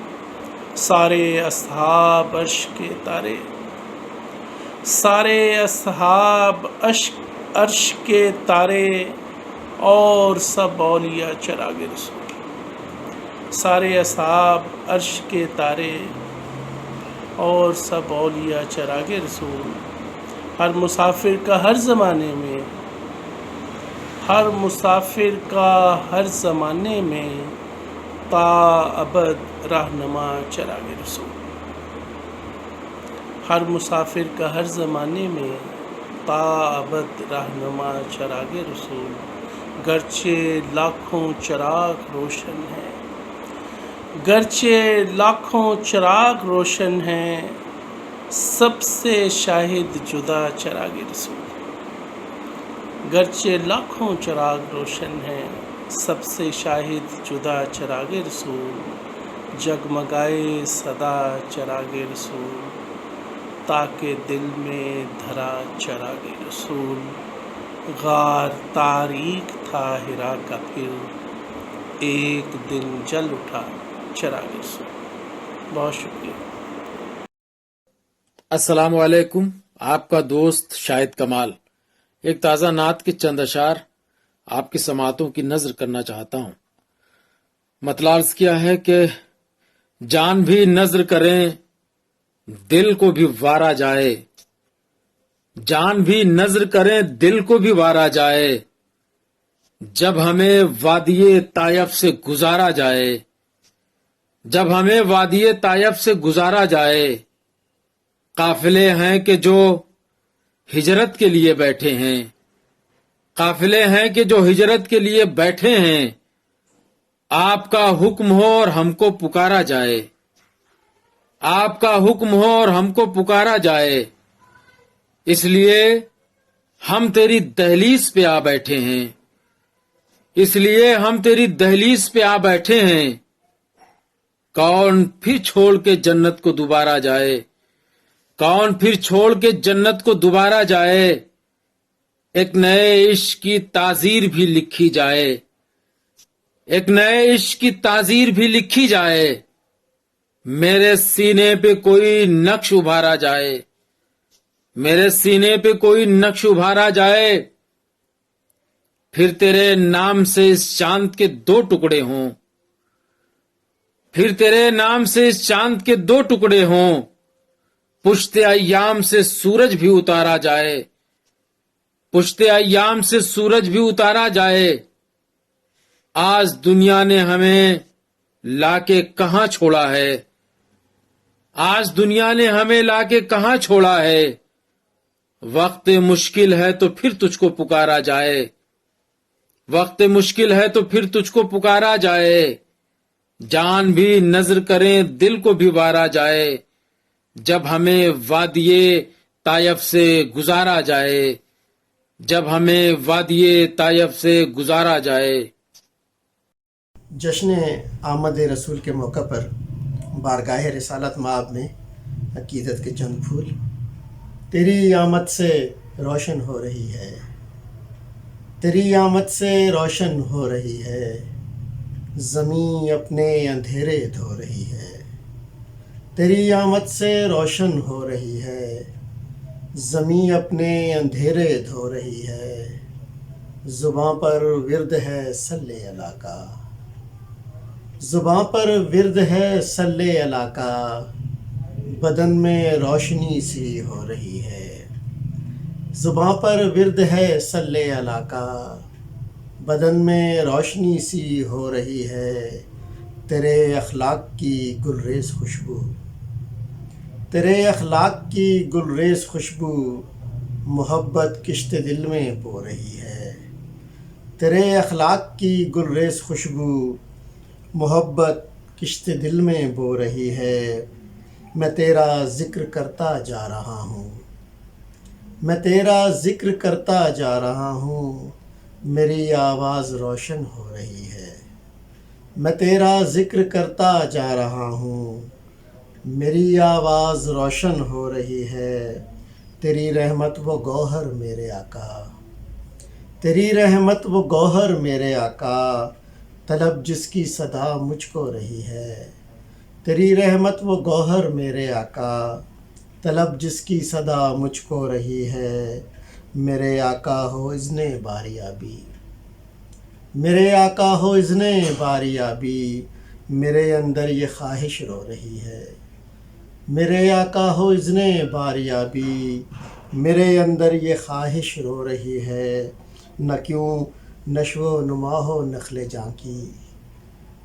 سارے اصحاب عرش کے تارے، سارے اصحاب عرش کے تارے، اور سب اولیاء چراغ رسول، سارے اصحاب عرش کے تارے اور سب اولیاء چراغ رسول، ہر مسافر کا ہر زمانے میں، ہر مسافر کا ہر زمانے میں، تا ابد رہنما چراغ رسول، ہر مسافر کا ہر زمانے میں، تا ابد رہنما چراغ رسول، گرچہ لاکھوں چراغ روشن ہیں، گرچہ لاکھوں چراغ روشن ہیں، سب سے شاہد جدا چراغ رسول، گرچہ لاکھوں چراغ روشن ہیں، سب سے شاہد جدا چراغ رسول، جگمگائے صدا چراغ رسول، تاکہ دل میں دھرا چراغ رسول، غار تاریک تھا حرا کا پھر، ایک دن جل اٹھا چراغ رسول۔ بہت شکریہ۔ السلام علیکم، آپ کا دوست شاہد کمال ایک تازہ نعت کے چند اشعار آپ کی سماعتوں کی نظر کرنا چاہتا ہوں۔ مطلب عرض کیا ہے کہ جان بھی نظر کریں دل کو بھی وارا جائے، جان بھی نظر کریں دل کو بھی وارا جائے، جب ہمیں وادی طائف سے گزارا جائے، جب ہمیں وادی طائف سے گزارا جائے، قافلے ہیں کہ جو ہجرت کے لیے بیٹھے ہیں، قافلے ہیں کہ جو ہجرت کے لیے بیٹھے ہیں، آپ کا حکم ہو اور ہم کو پکارا جائے، آپ کا حکم ہو اور ہم کو پکارا جائے، اس لیے ہم تیری دہلیز پہ آ بیٹھے ہیں، اس لیے ہم تیری دہلیز پہ آ بیٹھے ہیں، کون پھر چھوڑ کے جنت کو دوبارہ جائے، کون پھر چھوڑ کے جنت کو دوبارہ جائے، ایک نئے عشق کی تعزیر بھی لکھی جائے، ایک نئے عشق کی تعزیر بھی لکھی جائے، میرے سینے پہ کوئی نقش ابھارا جائے، میرے سینے پہ کوئی نقش ابھارا جائے، پھر تیرے نام سے اس چاند کے 2 ٹکڑے ہوں، پھر تیرے نام سے اس چاند کے 2 ٹکڑے ہوں، پشت ایام سے سورج بھی اتارا جائے، پشت ایام سے سورج بھی اتارا جائے، آج دنیا نے ہمیں لا کے کہاں چھوڑا ہے، آج دنیا نے ہمیں لا کے کہاں چھوڑا ہے، وقت مشکل ہے تو پھر تجھ کو پکارا جائے، وقت مشکل ہے تو پھر تجھ کو پکارا جائے، جان بھی نظر کریں دل کو بھی وارا جائے، جب ہمیں وادی طائف سے گزارا جائے، جب ہمیں وادی طائف سے گزارا جائے۔ جشن آمد رسول کے موقع پر بارگاہ رسالت مآب میں عقیدت کے چند پھول تیری آمد سے روشن ہو رہی ہے، تیری آمد سے روشن ہو رہی ہے، زمین اپنے اندھیرے دھو رہی ہے، تیری آمد سے روشن ہو رہی ہے، زمین اپنے اندھیرے دھو رہی ہے، زباں پر ورد ہے صلی اللہ کا، زباں پر ورد ہے صلی اللہ کا، بدن میں روشنی سی ہو رہی ہے۔ زباں پر ورد ہے صلی اللہ کا، بدن میں روشنی سی ہو رہی ہے۔ تیرے اخلاق کی گلریز خوشبو، تیرے اخلاق کی گلریز خوشبو، محبت کشت دل میں بو رہی ہے۔ تیرے اخلاق کی گلریز خوشبو، محبت کشت دل میں بو رہی ہے۔ میں تیرا ذکر کرتا جا رہا ہوں، میں تیرا ذکر کرتا جا رہا ہوں، میری آواز روشن ہو رہی ہے۔ میں تیرا ذکر کرتا جا رہا ہوں، میری آواز روشن ہو رہی ہے۔ تیری رحمت و گوہر میرے آقا، تیری رحمت و گوہر میرے آقا، طلب جس کی صدا مجھ کو رہی ہے۔ تیری رحمت و گوہر میرے آقا، طلب جس کی صدا مجھ کو رہی ہے۔ میرے آقا ہو اذن باریابی، میرے آقا ہو اذن باریابی، میرے اندر یہ خواہش رو رہی ہے۔ میرے آقا ہو اذن باریابی، میرے اندر یہ خواہش رو رہی ہے۔ نہ کیوں نشو و نما ہو نخل جاں کی،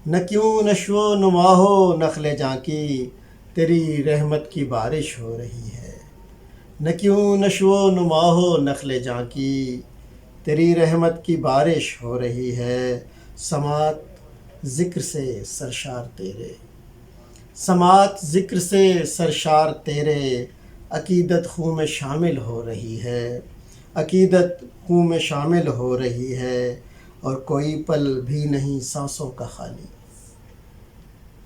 نہ کیوں نشو و نما ہو نخل جاں کی، تیری رحمت کی بارش ہو رہی ہے۔ نہ کیوں نشو و نما ہو نخل جاں کی، تیری رحمت کی بارش ہو رہی ہے۔ سماعت ذکر سے سرشار تیرے، سماعت ذکر سے سرشار تیرے، عقیدت خوں میں شامل ہو رہی ہے۔ عقیدت خوں میں شامل ہو رہی ہے، اور کوئی پل بھی نہیں سانسوں کا خالی،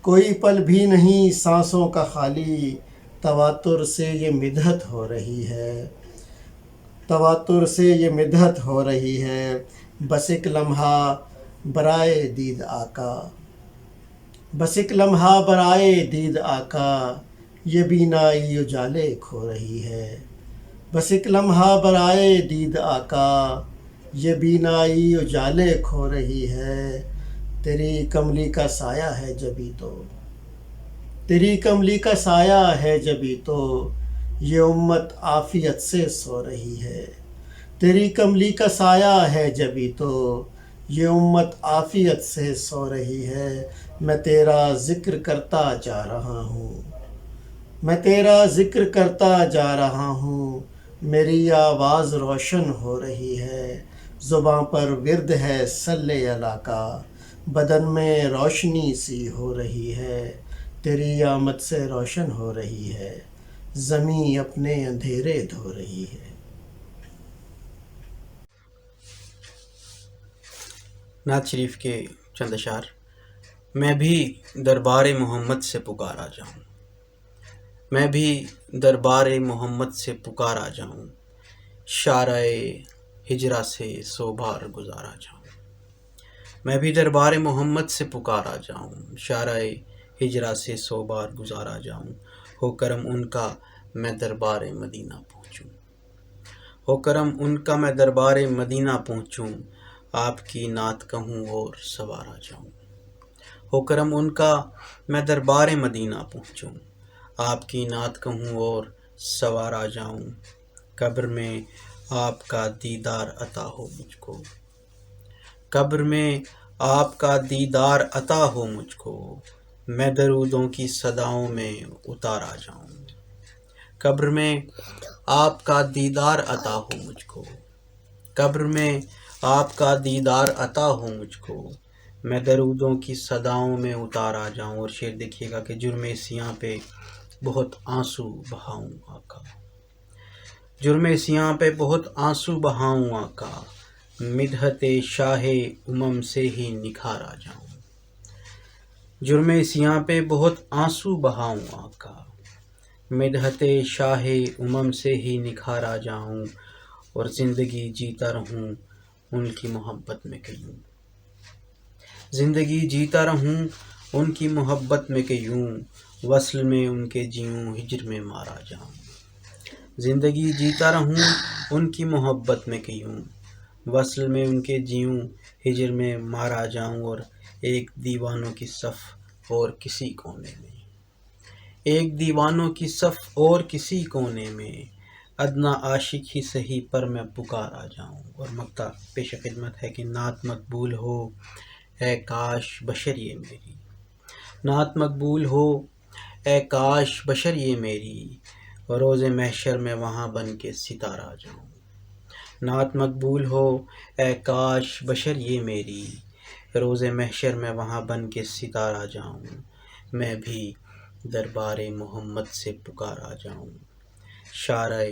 کوئی پل بھی نہیں سانسوں کا خالی، تواتر سے یہ مدحت ہو رہی ہے، تواتر سے یہ مدحت ہو رہی ہے۔ بس ایک لمحہ برائے دید آقا، بس ایک لمحہ برائے دید آقا، یہ بینائی اجالے کھو رہی ہے۔ بس ایک لمحہ برائے دید آقا، یہ بینائی اجالے کھو رہی ہے۔ تیری کملی کا سایہ ہے جبھی تو، تیری کملی کا سایہ ہے جبھی تو، یہ امت عافیت سے سو رہی ہے۔ تیری کملی کا سایہ ہے جبھی تو، یہ امت عافیت سے سو رہی ہے۔ میں تیرا ذکر کرتا جا رہا ہوں، میں تیرا ذکر کرتا جا رہا ہوں، میری آواز روشن ہو رہی ہے۔ زباں پر ورد ہے صلی اللہ کا، بدن میں روشنی سی ہو رہی ہے۔ تیری آمد سے روشن ہو رہی ہے، زمیں اپنے اندھیرے دھو رہی ہے۔ نعت شریف کے چند اشعار۔ میں بھی دربار محمد سے پکارا جاؤں، میں بھی دربار محمد سے پکارا جاؤں، شارع ہجرا سے 100 بار گزارا جاؤں۔ میں بھی دربار محمد سے پکارا جاؤں، شارع ہجرا سے 100 بار گزارا جاؤں۔ ہو کرم ان کا میں دربار مدینہ پہنچوں، ہو کرم ان کا میں دربار مدینہ پہنچوں، آپ کی نعت کہوں اور سوارا جاؤں۔ ہو کرم ان کا میں دربار مدینہ پہنچوں، آپ کی نعت کہوں اور سوارا جاؤں۔ قبر میں آپ کا دیدار عطا ہو مجھ کو، قبر میں آپ کا دیدار عطا ہو مجھ کو، میں درودوں کی صداؤں میں اتارا جاؤں۔ قبر میں آپ کا دیدار عطا ہو مجھ کو، قبر میں آپ کا دیدار عطا ہو مجھ کو، میں درودوں کی صداؤں میں اتارا جاؤں۔ اور شعر دیکھیے گا کہ جرم سیاں پہ بہت آنسو بہاؤں آقا، جرم سیاں پہ بہت آنسو بہاؤں آقا، مدحت شاہ امم سے ہی نکھارا جاؤں۔ جرم سیاں پہ بہت آنسو بہاؤں آقا، مدحت شاہ امم سے ہی نکھارا جاؤں، اور زندگی جیتا رہوں ان کی محبت میں کہ یوں، زندگی جیتا رہوں ان کی محبت میں کہ یوں، وصل میں ان کے جیوں ہجر میں مارا جاؤں۔ زندگی جیتا رہوں ان کی محبت میں کہ یوں، وصل میں ان کے جیوں ہجر میں مارا جاؤں۔ اور ایک دیوانوں کی صف اور کسی کونے میں، ایک دیوانوں کی صف اور کسی کونے میں، ادنا عاشق ہی سہی پر میں پکار آ جاؤں۔ اور مقطع پیش خدمت ہے کہ نعت مقبول ہو اے کاش بشر یہ میری، نعت مقبول ہو اے کاش بشر یہ میری، روز محشر میں وہاں بن کے ستارہ آ جاؤں۔ نعت مقبول ہو اے کاش بشر یہ میری، روز محشر میں وہاں بن کے ستارہ آ جاؤں، میں بھی دربار محمد سے پکار آ جاؤں، شارع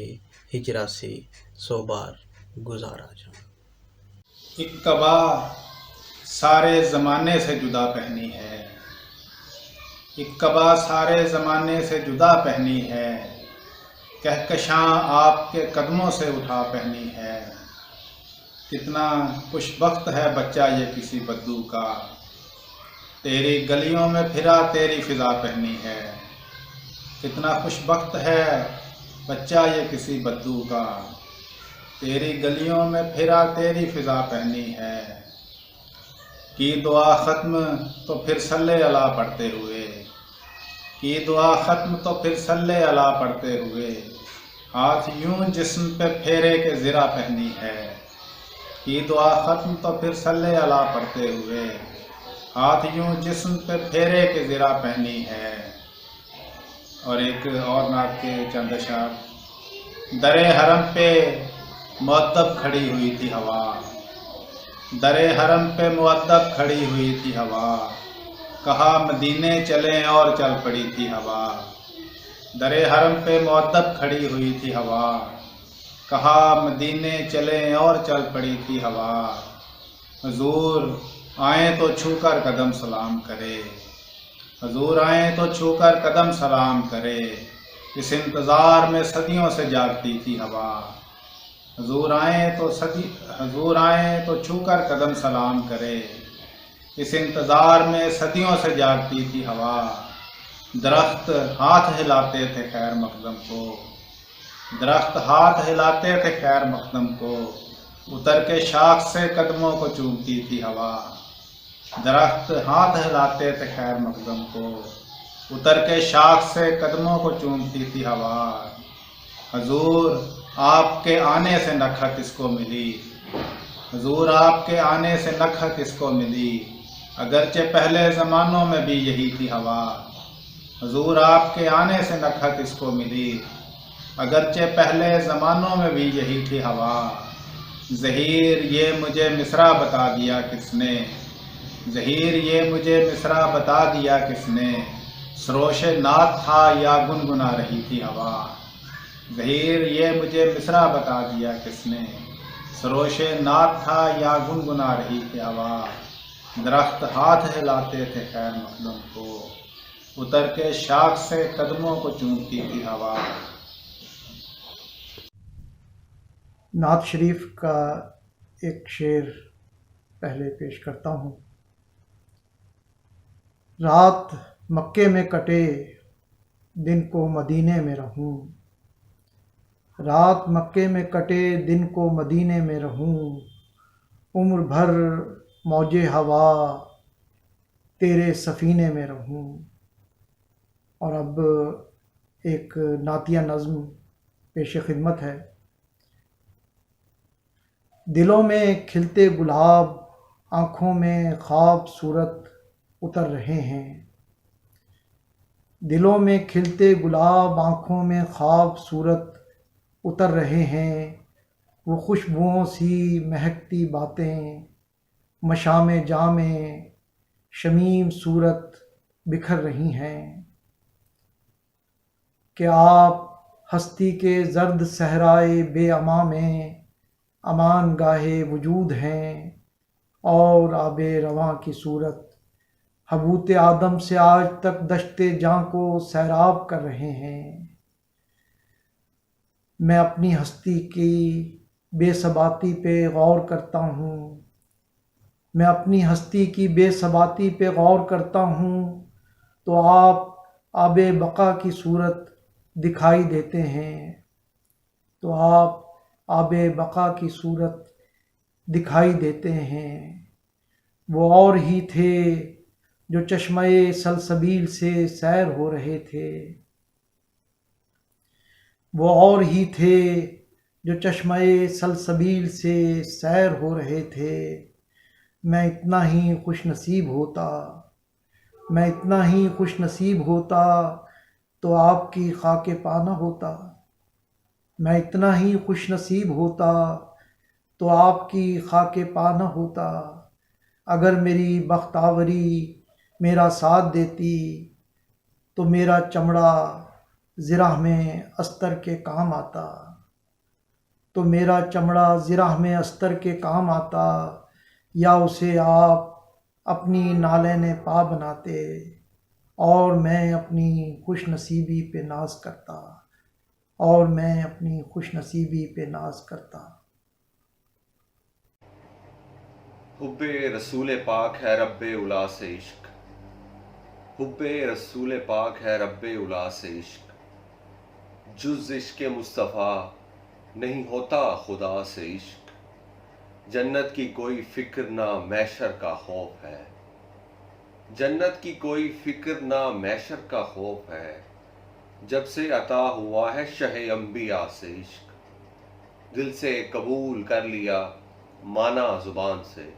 ہجرا سے 100 بار گزار آ جاؤں۔ ایک قبا سارے زمانے سے جدا پہنی ہے، ایک قبا سارے زمانے سے جدا پہنی ہے، کہکشاں آپ کے قدموں سے اٹھا پہنی ہے۔ کتنا خوش بخت ہے بچہ یہ کسی بدو کا، تیری گلیوں میں پھرا تیری فضا پہنی ہے۔ کتنا خوش بخت ہے بچہ یہ کسی بدو کا، تیری گلیوں میں پھرا تیری فضا پہنی ہے۔ کی دعا ختم تو پھر صلی اللہ پڑھتے ہوئے، کی دعا ختم تو پھر صلی اللہ پڑھتے ہوئے، ہاتھ یوں جسم پہ پھیرے کے زرہ پہنی ہے۔ کی دعا ختم تو پھر صلی اللہ پڑھتے ہوئے، ہاتھ یوں جسم پہ پھیرے کے زرہ پہنی ہے۔ اور ایک اور نعت کے چند اشعار۔ در حرم پہ مؤدب کھڑی ہوئی تھی ہوا، در حرم پہ مؤدب کھڑی ہوئی تھی ہوا، کہا مدینے چلیں اور چل پڑی تھی ہوا۔ در حرم پہ مؤدب کھڑی ہوئی تھی ہوا، کہا مدینے چلیں اور چل پڑی تھی ہوا۔ حضور آئیں تو چھو کر قدم سلام کرے، حضور آئیں تو چھو کر قدم سلام کرے، اس انتظار میں صدیوں سے جاگتی تھی ہوا۔ حضور آئیں تو چھو کر قدم سلام کرے، اس انتظار میں صدیوں سے جاگتی تھی ہوا۔ درخت ہاتھ ہلاتے تھے خیر مقدم کو، درخت ہاتھ ہلاتے تھے خیر مقدم کو، اتر کے شاخ سے قدموں کو چومتی تھی ہوا۔ درخت ہاتھ ہلاتے تھے خیر مقدم کو، اتر کے شاخ سے قدموں کو چومتی تھی ہوا۔ حضور آپ کے آنے سے نکہت اس کو ملی، حضور آپ کے آنے سے نکہت اس کو ملی، اگرچہ پہلے زمانوں میں بھی یہی تھی ہوا۔ حضور آپ کے آنے سے نکہت اس کو ملی، اگرچہ پہلے زمانوں میں بھی یہی تھی ہوا۔ ظہیر یہ مجھے مصرع بتا دیا کس نے، ظہیر یہ مجھے مصرع بتا دیا کس نے، سروش نعت تھا یا گنگنا رہی تھی ہوا۔ ظہیر یہ مجھے مصرع بتا دیا کس نے، سروش نعت تھا یا گنگنا رہی تھی ہوا۔ درخت ہاتھ ہلاتے تھے خیر مقدم کو، اتر کے شاخ سے قدموں کو چومتی تھی ہوا۔ نعت شریف کا ایک شعر پہلے پیش کرتا ہوں۔ رات مکے میں کٹے دن کو مدینے میں رہوں، رات مکے میں کٹے دن کو مدینے میں رہوں، عمر بھر موج ہوا تیرے سفینے میں رہوں۔ اور اب ایک نعتیہ نظم پیش خدمت ہے۔ دلوں میں کھلتے گلاب آنکھوں میں خواب صورت اتر رہے ہیں، دلوں میں کھلتے گلاب آنکھوں میں خواب صورت اتر رہے ہیں، وہ خوشبوؤں سی مہکتی باتیں مشام جام شمیم صورت بکھر رہی ہیں، کہ آپ ہستی کے زرد صحرائے بے امان میں امان گاہے وجود ہیں، اور آب رواں کی صورت حبوط آدم سے آج تک دشت جاں کو سیراب کر رہے ہیں۔ میں اپنی ہستی کی بے ثباتی پہ غور کرتا ہوں، میں اپنی ہستی کی بے ثباتی پہ غور کرتا ہوں، تو آپ آب بقا کی صورت دکھائی دیتے ہیں، تو آپ آب بقا کی صورت دکھائی دیتے ہیں۔ وہ اور ہی تھے جو چشمے سلسبیل سے سیر ہو رہے تھے، وہ اور ہی تھے جو چشمے سلسبیل سے سیر ہو رہے تھے۔ میں اتنا ہی خوش نصیب ہوتا، میں اتنا ہی خوش نصیب ہوتا تو آپ کی خاک پانا ہوتا، میں اتنا ہی خوش نصیب ہوتا تو آپ کی خاک پانا ہوتا۔ اگر میری بختاوری میرا ساتھ دیتی تو میرا چمڑا زرہ میں استر کے کام آتا، تو میرا چمڑا زرہ میں استر کے کام آتا، یا اسے آپ اپنی نالین پا بناتے اور میں اپنی خوش نصیبی پہ ناز کرتا، اور میں اپنی خوش نصیبی پہ ناز کرتا۔ حب رسول پاک ہے رب اولا سے عشق، حب رسول پاک ہے رب اولا سے عشق، جز عشق مصطفیٰ نہیں ہوتا خدا سے عشق، جنت کی کوئی فکر نہ محشر کا خوف ہے، جنت کی کوئی فکر نہ محشر کا خوف ہے، جب سے عطا ہوا ہے شہ انبیاء سے عشق، دل سے قبول کر لیا مانا زبان سے،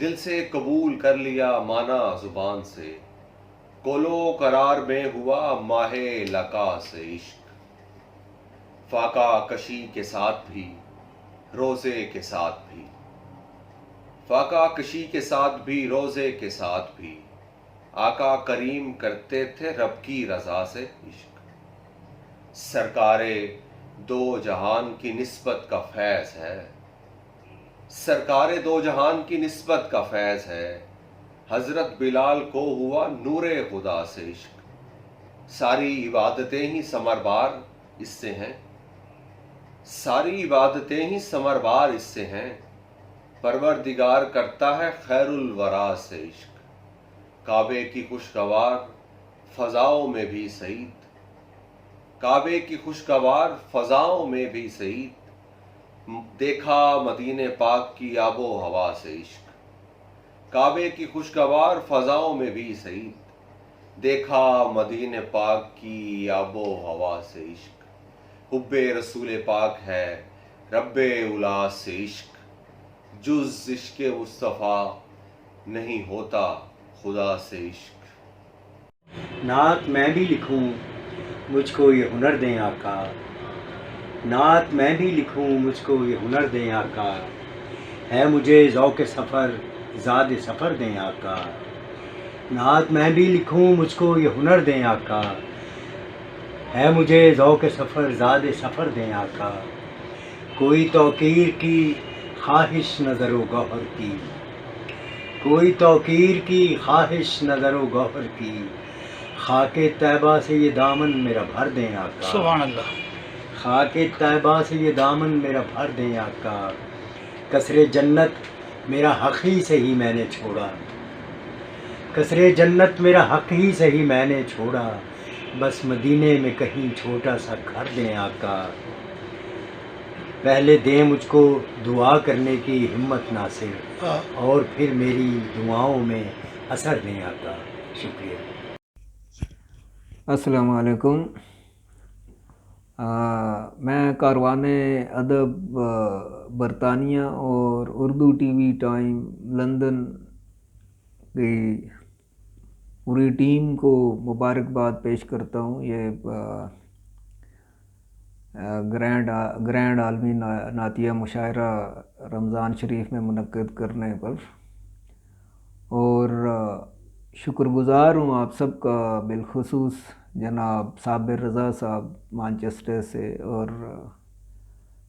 دل سے قبول کر لیا مانا زبان سے، کولو قرار میں ہوا ماہ لقا سے عشق، فاقہ کشی کے ساتھ بھی روزے کے ساتھ بھی، فاقہ کشی کے ساتھ بھی روزے کے ساتھ بھی، آقا کریم کرتے تھے رب کی رضا سے عشق، سرکار دو جہان کی نسبت کا فیض ہے، سرکار دو جہان کی نسبت کا فیض ہے، حضرت بلال کو ہوا نور خدا سے عشق، ساری عبادتیں ہی ثمربار اس سے ہیں، ساری عبادتیں ہی ثمربار اس سے ہیں، پروردگار کرتا ہے خیر الورا سے عشق، کعبے کی خوشگوار فضاؤں میں بھی سعید، کعبے کی خوشگوار فضاؤں میں بھی سعید، دیکھا مدینے پاک کی آب و ہوا سے عشق، کعبے کی خوشگوار فضاؤں میں بھی سعید، دیکھا مدینے پاک کی آب و ہوا سے عشق، حب رسول پاک ہے رب اولا سے عشق، جز عشق مصطفیٰ نہیں ہوتا خدا سے عشق۔ نعت میں بھی لکھوں مجھ کو یہ ہنر دیں آقا، نعت میں بھی لکھوں مجھ کو یہ ہنر دیں آقا، ہے مجھے ذوق سفر زاد سفر دیں آقا، نعت میں بھی لکھوں مجھ کو یہ ہنر دیں آقا، ہے مجھے ذوق سفر زاد سفر دیں آقا، کوئی توقیر کی خواہش نظر و گوہر کی، کوئی توقیر کی خواہش نظر و گوہر کی، خاک طیبہ سے یہ دامن میرا بھر دیں آقا، سبحان اللہ، خاک طیبہ سے یہ دامن میرا بھر دیں آقا، قصر جنت میرا حق ہی سے ہی میں نے چھوڑا، قصر جنت میرا حق ہی سے ہی میں نے چھوڑا، بس مدینے میں کہیں چھوٹا سا گھر دیں آقا، پہلے دیں مجھ کو دعا کرنے کی ہمت ناصر، اور پھر میری دعاؤں میں اثر دیں آقا۔ شکریہ۔ السلام علیکم، میں کاروان ادب برطانیہ اور Urdu T V time London کی پوری ٹیم کو مبارکباد پیش کرتا ہوں یہ گرینڈ عالمی نعتیہ مشاعرہ رمضان شریف میں منعقد کرنے پر، اور شکر گزار ہوں آپ سب کا، بالخصوص جناب صابر رضا صاحب مانچسٹر سے اور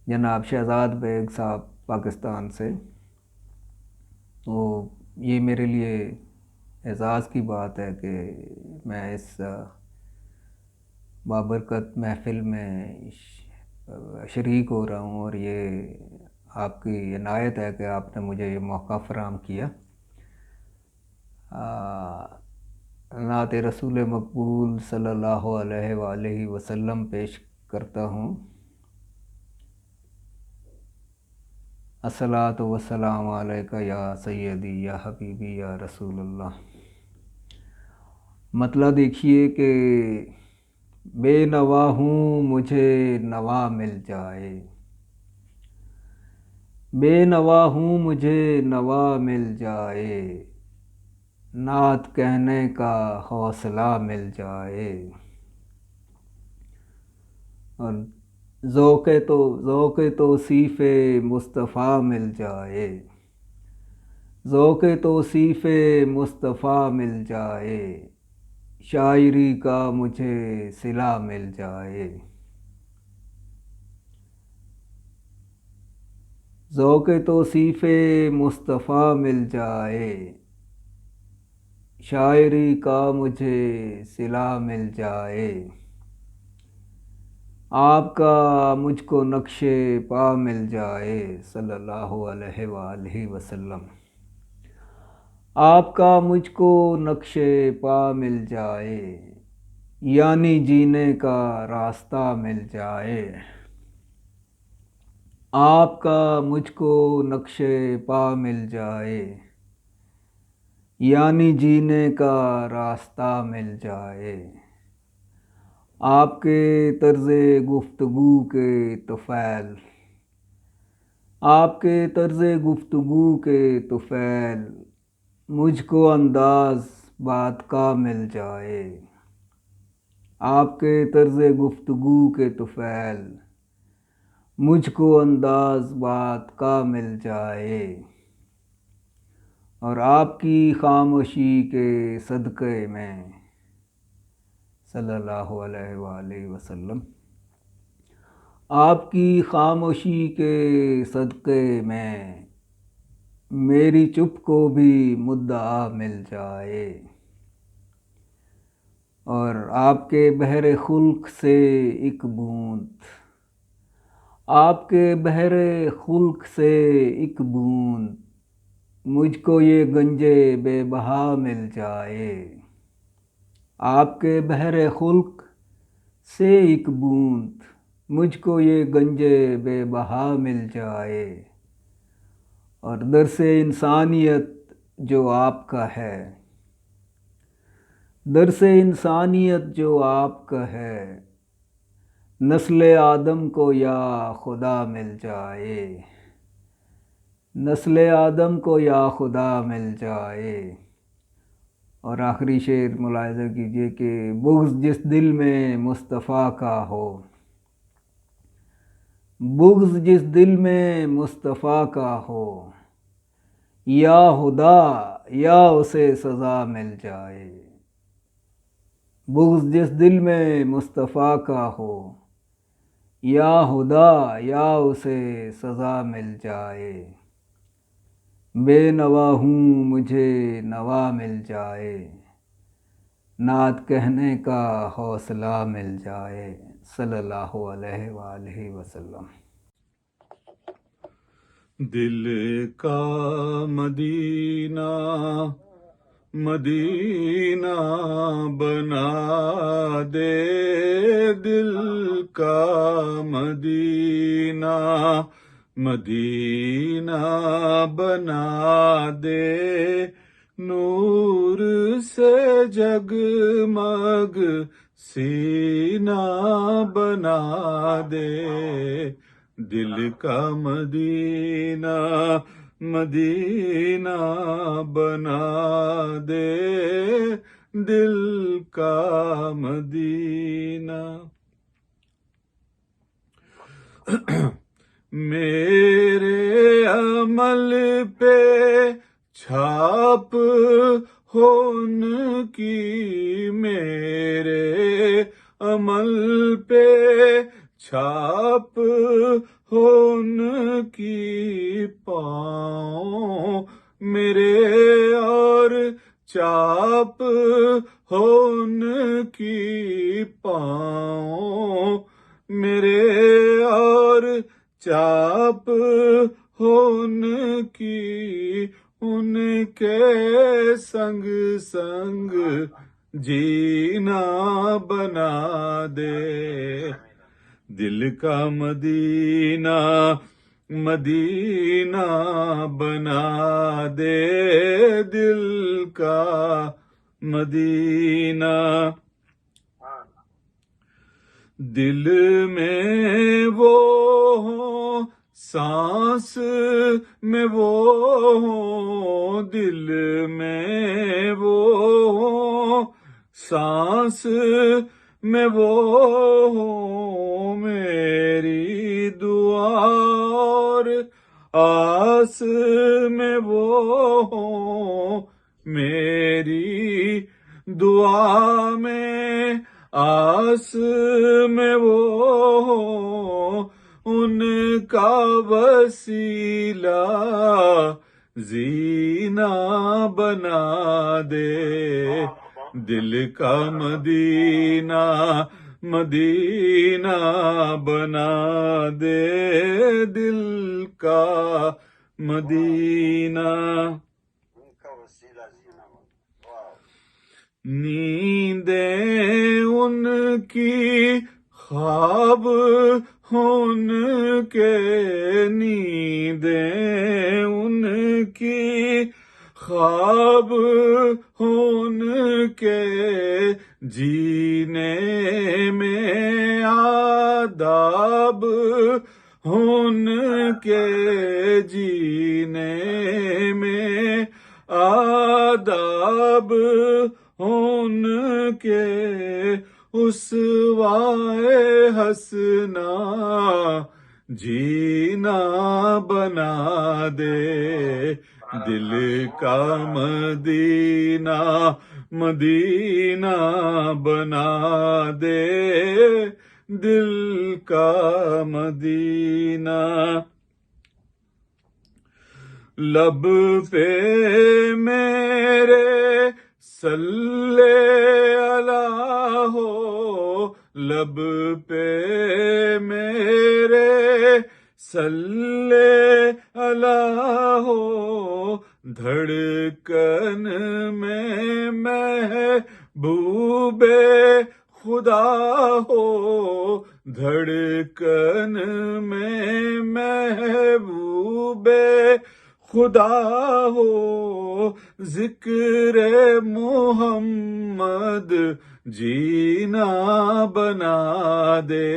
جناب شہزاد بیگ صاحب پاکستان سے۔ تو یہ میرے لیے اعزاز کی بات ہے کہ میں اس بابرکت محفل میں شریک ہو رہا ہوں، اور یہ آپ کی عنایت ہے کہ آپ نے مجھے یہ موقع فراہم کیا۔ نعت رسول مقبول صلی اللہ علیہ وآلہ وسلم پیش کرتا ہوں۔ अस्सलातु वस्सलामु अलैका या सैयदी या हबीबी या रसूल अल्लाह। मतलब देखिए कि बेनवा हूँ मुझे नवा मिल जाए, बेनवा हूँ मुझे नवा मिल जाए, नात कहने का हौसला मिल जाए। और ज़ौक़े तौसीफ़े मुस्तफ़ा मिल जाए, ज़ौक़े तौसीफ़े मुस्तफ़ा मिल जाए, शायरी का मुझे सिला मिल जाए। ज़ौक़े तौसीफ़े मुस्तफ़ा मिल जाए, शायरी का मुझे सिला मिल जाए। आपका मुझको नक्शे पा मिल जाए सल्लल्लाहु अलैहि वसल्लम, आपका मुझको नक्शे पा मिल जाए, यानी जीने का रास्ता मिल जाए। आपका मुझको नक्शे पा मिल जाए, यानी जीने का रास्ता मिल जाए। आपके तर्ज़े गुफ्तगू के तुफ़ैल, आपके तर्ज़े गुफ्तगू के तुफ़ैल, मुझको अंदाज़ बात का मिल जाए। आपके तर्ज़े गुफ्तगू के तुफ़ैल, मुझको अंदाज़ बात का मिल जाए। और आपकी खामोशी के सदक़े में सल्लल्लाहु अलैहि वसल्लम, आपकी खामोशी के सदक़े में मेरी चुप को भी मुद्दा मिल जाए। और आपके बहरे खुल्क से एक बूंद, आपके बहरे खुल्क से एक बूंद, मुझको ये गंजे बेबहा मिल जाए। आपके बहरे खुल्क से एक बूंद, मुझको ये गंजे बेबहा मिल जाए। और दरसे इंसानियत जो आपका है, दरसे इंसानियत जो आपका है, नस्ल आदम को या खुदा मिल जाए, नस्ल आदम को या खुदा मिल जाए। और आखिरी शेर मुलाहिज़ा कीजिए कि बुग़्ज़ जिस दिल में मुस्तफ़ा का हो, बुग़्ज़ जिस दिल में मुस्तफ़ा का हो, या खुदा या उसे सज़ा मिल जाए। बुग़्ज़ जिस दिल में मुस्तफ़ा का हो, या खुदा या उसे सज़ा मिल जाए। बेनवा हूँ मुझे नवा मिल जाए, नात कहने का हौसला मिल जाए सल्लल्लाहु अलैहि वसल्लम। दिल का मदीना मदीना बना दे, दिल का मदीना मदीना बना दे, नूर से जगमग सीना बना दे। दिल का मदीना मदीना बना दे, दिल का मदीना। मेरे अमल पे छाप हो उनकी, मेरे अमल पे छाप हो उनकी, पाँव मेरे और चाप हो उनकी, पाँव मेरे और चाप हो उनकी, उनके संग संग जीना बना दे। दिल का मदीना مدینہ بنا دے دل کا مدینہ، دل میں وہ ہوں سانس میں وہ ہوں، دل میں وہ ہوں سانس میں وہ ہوں، میری دعا اور آس میں وہ ہوں، میری دعا میں آس میں وہ ہوں، ان کا وسیلہ زینہ بنا دے دل کا مدینہ، مدینہ بنا دے دل کا مدینہ، نیندیں ان کی خواب ان کے، نیندیں ان کی خواب ان کے، جینے میں آداب ان کے، جینے میں آداب ان کے، اسوائے حسنا جینا بنا دے دل کا مدینہ، مدینہ بنا دے دل کا مدینہ، لب پہ میرے صلی اللہ ہو، لب پہ میرے صلی اللہ ہو، دھڑکن میں محبوب خدا ہو، دھڑکن میں محبوب خدا ہو، ذکر محمد جینا بنا دے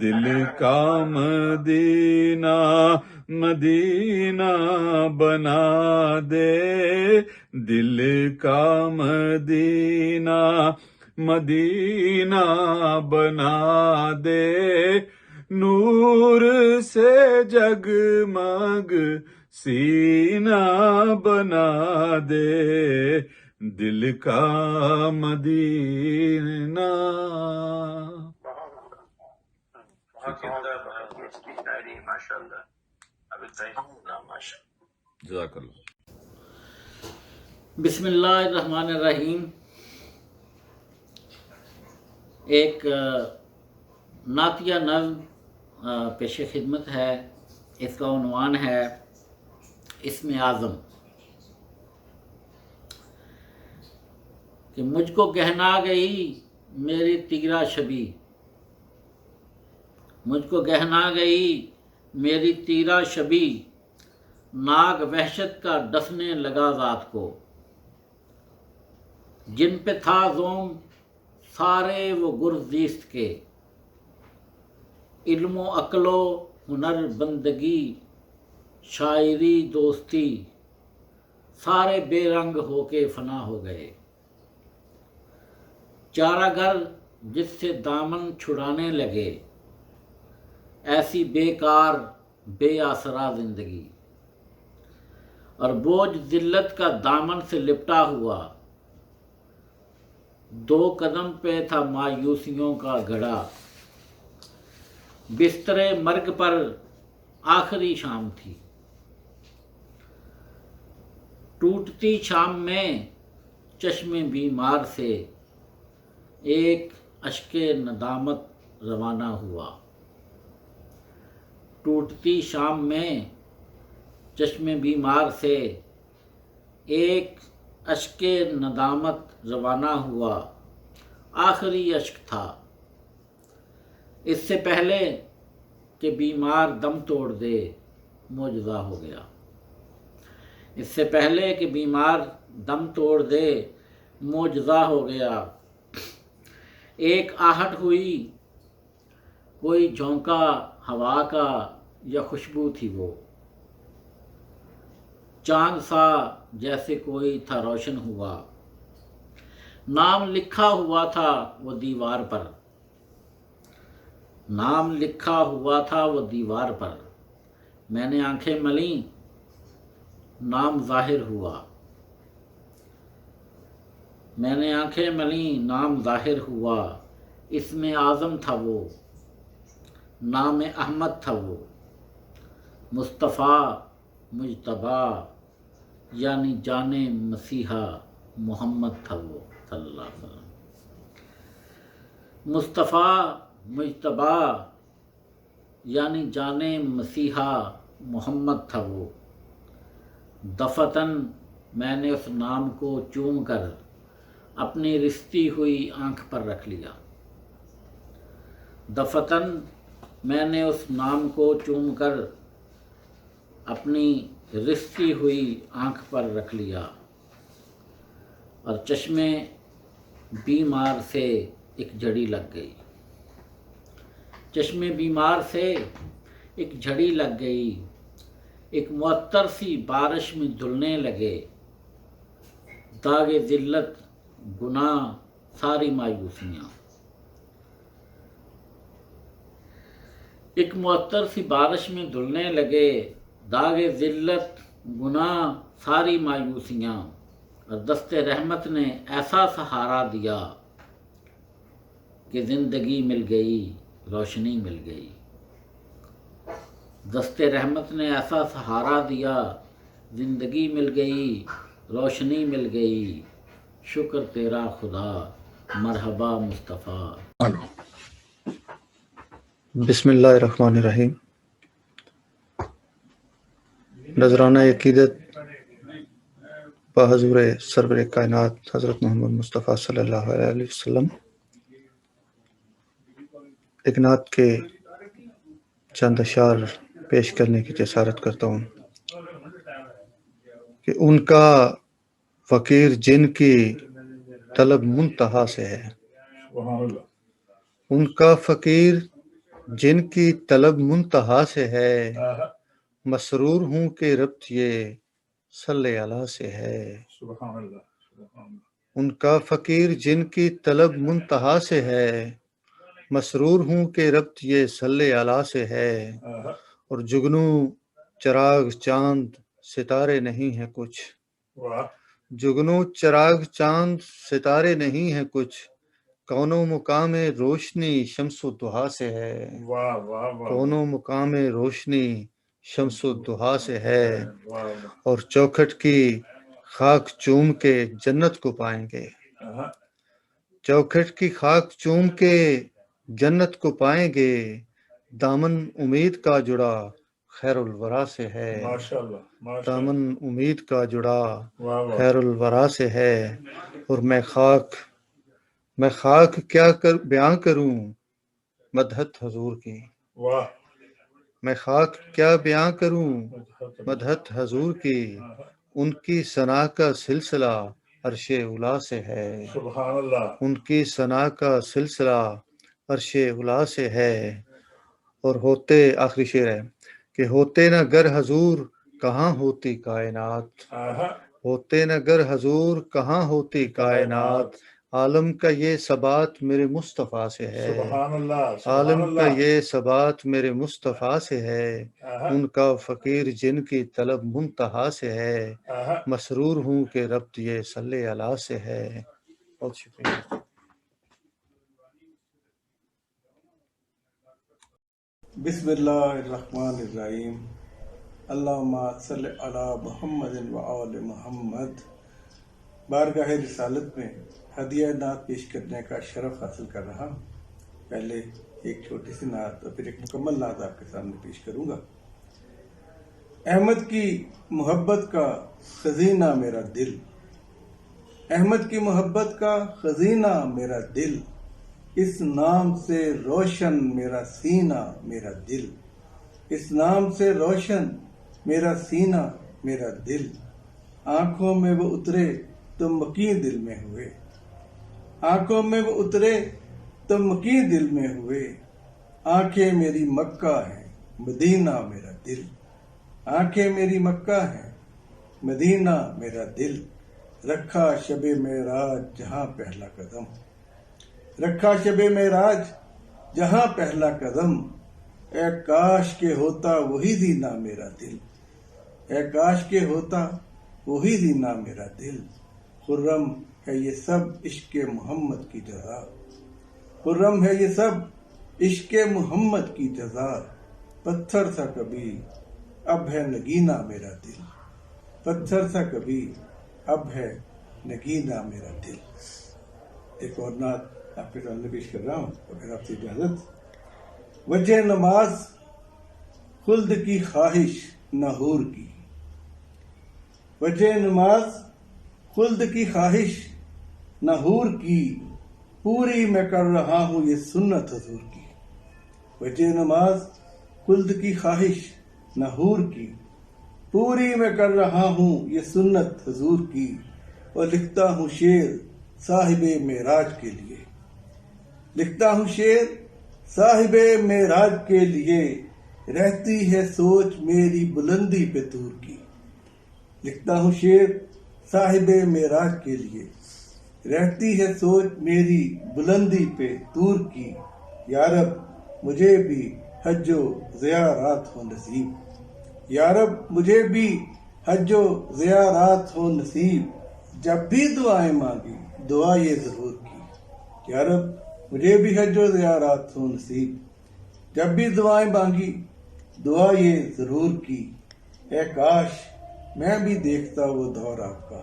دل کا مدینہ، مدینہ بنا دے دل کا مدینہ، مدینہ بنا دے، نور سے جگمگ سینہ بنا دے دل کا مدینہ۔ جزاک اللہ۔ بسم اللہ الرحمن الرحیم۔ ایک نعتیہ نظم پیش خدمت ہے، اس کا عنوان ہے اسم اعظم، کہ مجھ کو گہنا گئی میری تیرہ شبی، مجھ کو گہنا گئی میری تیرہ شبی، ناگ وحشت کا ڈسنے لگا ذات کو، جن پہ تھا زوم سارے وہ گرزیست کے، علم و عقل و ہنر بندگی شاعری دوستی، سارے بے رنگ ہو کے فنا ہو گئے، چارہ گر جس سے دامن چھڑانے لگے، ایسی بیکار بے آسرا زندگی، اور بوجھ ذلت کا دامن سے لپٹا ہوا، دو قدم پہ تھا مایوسیوں کا گھڑا، بستر مرگ پر آخری شام تھی، ٹوٹتی شام میں چشم بیمار سے ایک اشک ندامت روانہ ہوا، ٹوٹتی شام میں چشم بیمار سے ایک اشک ندامت روانہ ہوا، آخری اشک تھا، اس سے پہلے کہ بیمار دم توڑ دے معجزہ ہو گیا۔ اس سے پہلے کہ بیمار دم توڑ دے معجزہ ہو گیا۔ ایک آہٹ ہوئی، کوئی جھونکا ہوا کا یا خوشبو تھی وہ، چاند سا جیسے کوئی تھا روشن ہوا، نام لکھا ہوا تھا وہ دیوار پر، نام لکھا ہوا تھا وہ دیوار پر، میں نے آنکھیں ملیں، نام ظاہر ہوا، میں نے آنکھیں ملیں، نام ظاہر ہوا، اسم اعظم تھا وہ، نام احمد تھا وہ، مصطفیٰ مجتبیٰ یعنی جان مسیحا محمد تھا وہ صلی اللہ علیہ وسلم، مصطفیٰ مجتبیٰ یعنی جان مسیحا محمد تھا وہ، دفتن میں نے اس نام کو چوم کر اپنی رستی ہوئی آنکھ پر رکھ لیا، دفتن میں نے اس نام کو چوم کر اپنی رستی ہوئی آنکھ پر رکھ لیا، اور چشمے بیمار سے ایک جھڑی لگ گئی، چشمے بیمار سے ایک جھڑی لگ گئی، ایک معطر سی بارش میں دھلنے لگے، داغ ذلت گناہ ساری مایوسیاں، ایک معطر سی بارش میں دھلنے لگے، داغ ذلت گناہ ساری مایوسیاں، اور دست رحمت نے ایسا سہارا دیا کہ زندگی مل گئی، روشنی مل گئی، دست رحمت نے ایسا سہارا دیا، زندگی مل گئی، روشنی مل گئی، شکر تیرا خدا، مرحبا مصطفیٰ۔ بسم اللہ الرحمن الرحیم۔ نذرانہ عقیدت بحضور سرور کائنات حضرت محمد مصطفیٰ صلی اللہ علیہ وسلم، ایک نعت کے چند اشعار پیش کرنے کی جسارت کرتا ہوں کہ ان کا فقیر جن کی طلب منتہا سے ہے، ان کا فقیر جن کی طلب منتہا سے ہے، مسرور ہوں کہ ربط یہ صلی اللہ سے ہے، ان کا فقیر جن کی طلب منتہا سے ہے، مسرور ہوں کہ ربط یہ صلی اللہ سے ہے، اور جگنو چراغ چاند ستارے نہیں ہیں کچھ، جگنو چراغ چاند ستارے نہیں ہیں کچھ، کون و مقام روشنی شمس و ضحیٰ سے ہے، کون و مقام روشنی شمس و ضحیٰ سے ہے، اور چوکھٹ کی خاک چوم کے جنت کو پائیں گے، چوکھٹ کی خاک چوم کے جنت کو پائیں گے، دامن امید کا جڑا خیر الورا سے ہے، دامن امید کا جڑا خیر الورا سے ہے، اور میں خاک کیا بیان کروں مدحت حضور کی، میں خاک کیا بیان کروں مدحت حضور کی، ان کی ثنا کا سلسلہ عرش اولا سے ہے، ان کی ثنا کا سلسلہ عرش اولا سے ہے، اور ہوتے آخری شعر ہے کہ ہوتے نہ گر حضور کہاں ہوتی کائنات، ہوتے نہ گر حضور کہاں ہوتی کائنات، عالم کا یہ ثبات میرے مصطفیٰ سے ہے، عالم کا یہ ثبات میرے مصطفیٰ سے ہے، ان کا فقیر جن کی طلب منتہا سے ہے، مسرور ہوں کہ ربط یہ صلی اللہ سے ہے۔ بہت شکریہ۔ بسم اللہ الرحمن الرحیم۔ اللہم صلی علی محمد و آل محمد۔ بارگاہ رسالت میں ہدیہ نعت پیش کرنے کا شرف حاصل کر رہا ہوں۔ پہلے ایک چھوٹی سی نعت اور پھر ایک مکمل نعت آپ کے سامنے پیش کروں گا۔ احمد کی محبت کا خزینہ میرا دل، احمد کی محبت کا خزینہ میرا دل، اس نام سے روشن میرا سینہ میرا دل، इस नाम से रोशन मेरा सीना मेरा दिल, आंखों में वो उतरे तो मकीन दिल में हुए, आंखों में वो उतरे तो मकीन दिल में हुए, आंखें मेरी मक्का है मदीना मेरा दिल, आंखें मेरी मक्का है मदीना मेरा दिल, रखा शबे मेराज जहां पहला कदम, रखा शबे मेराज जहां पहला कदम, ए काश के होता वही दीना मेरा दिल, ए काश के होता वही दीना मेरा दिल, खुर्रम है ये सब इश्क मोहम्मद की जज़ा, खुर्रम है ये सब इश्क मोहम्मद की जज़ा, पत्थर सा कभी अब है नगीना मेरा दिल, पत्थर सा कभी अब है नगीना मेरा दिल। एक और नात आपके सामने पेश कर रहा हूँ, तो फिर आपसे इजाजत। वजह नमाज खुल्द की ख्वाहिश नहूर की, वजह नमाज खुल्द की ख्वाहिश नहूर की, पूरी मैं कर रहा हूँ ये सुन्नत हजूर की, वजह नमाज खुल्द की ख्वाहिश नहूर की, पूरी मैं कर रहा हूँ ये सुन्नत हजूर की, और लिखता हूँ शेर साहिबे मेराज के लिए, लिखता हूँ शेर साहिबे मेराज के लिए, रहती है सोच मेरी बुलंदी पे तूर की, लिखता हूँ शेर साहिबे मेराज के लिए, रहती है सोच मेरी बुलंदी पे तूर की, या रब मुझे भी हज्जो ज़ियारात हो नसीब, या रब मुझे भी हज्जो ज़ियारात हो नसीब, जब भी दुआएं मांगी दुआ ये ज़रूर की, या रब मुझे भी हज्जो ज़ियारात हो नसीब, जब भी दुआएं मांगी दुआ ये ज़रूर की, ए काश मैं भी देखता वो दौर आपका,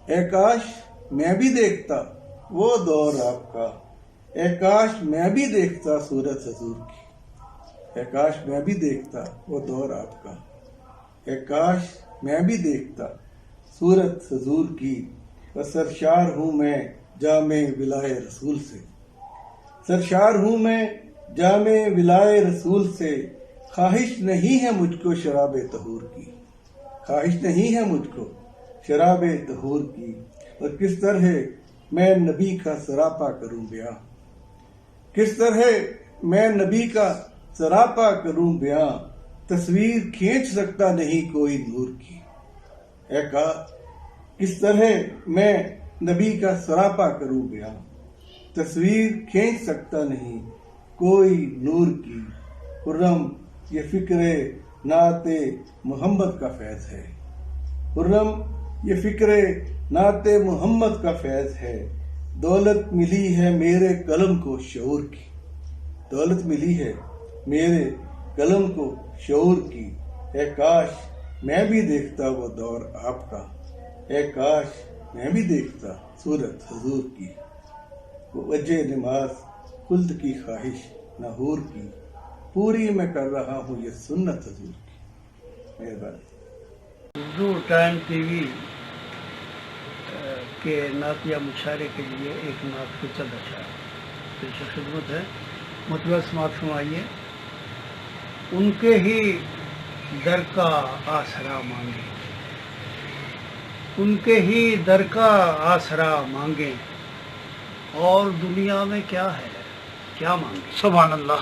ए काश मैं भी देखता वो दौर आपका, ए काश मैं भी देखता सूरत हजूर की, ए काश मैं भी देखता वो दौर आपका, ए काश मैं भी देखता सूरत हजूर की, व सरशार हूँ मैं जामे विलाए रसूल से, सरशार हूँ मैं जामे विलाए रसूल से, ख्वाहिश नहीं है मुझको शराबे तहूर की, ख्वाहिश नहीं है मुझको शराबे तहूर की, और किस तरह मैं नबी का सरापा करूं बयां, किस तरह मैं नबी का सरापा करूं बयां, तस्वीर खींच सकता नहीं कोई नूर की, है कहा किस तरह मैं नबी का सरापा करूं बयां, तस्वीर खींच सकता नहीं कोई नूर की, खुर्रम ये फिक्रे नाते मोहम्मद का फैज़ है, खुर्रम ये फिक्रे नाते मोहम्मद का फैज़ है, दौलत मिली है मेरे कलम को शऊर की, दौलत मिली है मेरे कलम को शऊर की, ए काश मैं भी देखता वो दौर आपका, ए काश मैं भी देखता सूरत हजूर की, वो वजह नमाज खुल्द की ख्वाहिश नहूर की, पूरी मैं कर रहा हूँ ये सुन्नत हजूर की। मेहरबानी। उर्दू टाइम टीवी के नातिया मुशायरे के लिए एक नात के चंद अशार पेश खिदमत है, मुतबा समात फरमाइए। उनके ही दर का आसरा मांगे, उनके ही दर का आसरा मांगे, और दुनिया में क्या है क्या मांगे। सुभान अल्लाह।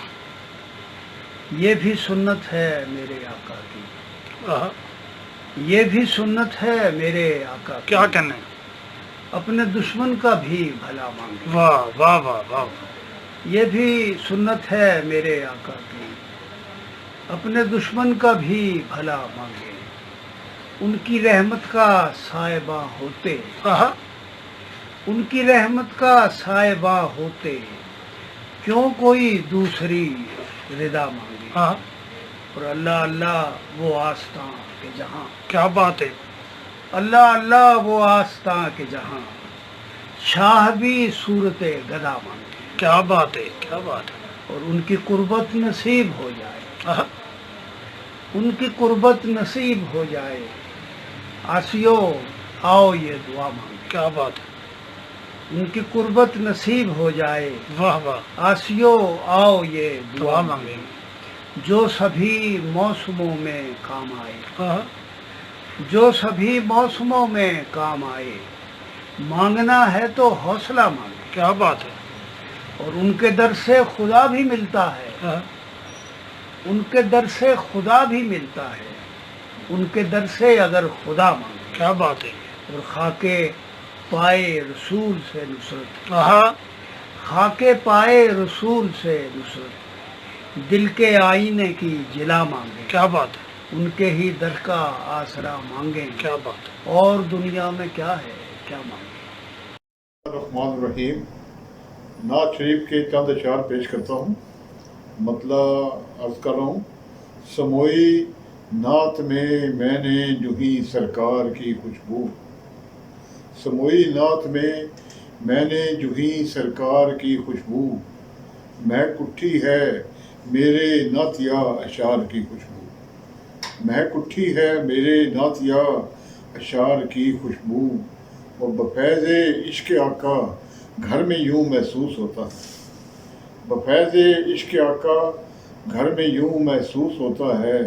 ये भी सुन्नत है मेरे आका की, ये भी सुन्नत है मेरे आका की, क्या कहने, अपने दुश्मन का भी भला मांगे। वाह वाह वाह वाह। ये भी सुन्नत है मेरे आका की, अपने दुश्मन का भी भला मांगे, उनकी रहमत का साहिबा होते, उनकी रहमत का साहिबा होते, क्यों कोई दूसरी रिदा मांगे। और अल्लाह अल्लाह वो आस्था के जहां, क्या बात है, अल्लाह अल्लाह वो आस्था के जहां, शाह भी सूरत गदा मांगे। क्या बात है, क्या बात है। और उनकी कुर्बत नसीब हो जाए, उनकी कुर्बत नसीब हो जाए, आसियो आओ ये दुआ मांगे। क्या बात है, उनकी कुर्बत नसीब हो जाए, वाह वाह, आसियो आओ ये दुआ मांगे। जो सभी मौसमों में काम आए, जो सभी मौसमों में काम आए। मांगना है तो हौसला मांगे। क्या बात है। और उनके दर से खुदा भी मिलता है, उनके दर से खुदा भी मिलता है, उनके दर से अगर खुदा मांगे। क्या बात है। और खाके पाए रसूल से नुसरत, खाके पाए रसूल से नुसरत, दिल के आईने की जिला मांगे। क्या बात है। उनके ही दर का आसरा मांगे। क्या बात है। और दुनिया में क्या है, क्या मांगे। रहमान रहीम। नात शरीफ के चंद अशार पेश करता हूँ। मतलब अर्ज कर रहा हूँ। समोई नात में मैंने जो ही सरकार की खुशबू, समोई नात में मैंने जो ही सरकार की खुशबू, महक उठी है मेरे नातिया अशार की खुशबू, महक उठी है मेरे नातिया अशार की खुशबू। और बफैज़ इश्क़ आका घर में यूं महसूस होता है, बफैज़ इश्क़ आका घर में यूं महसूस होता है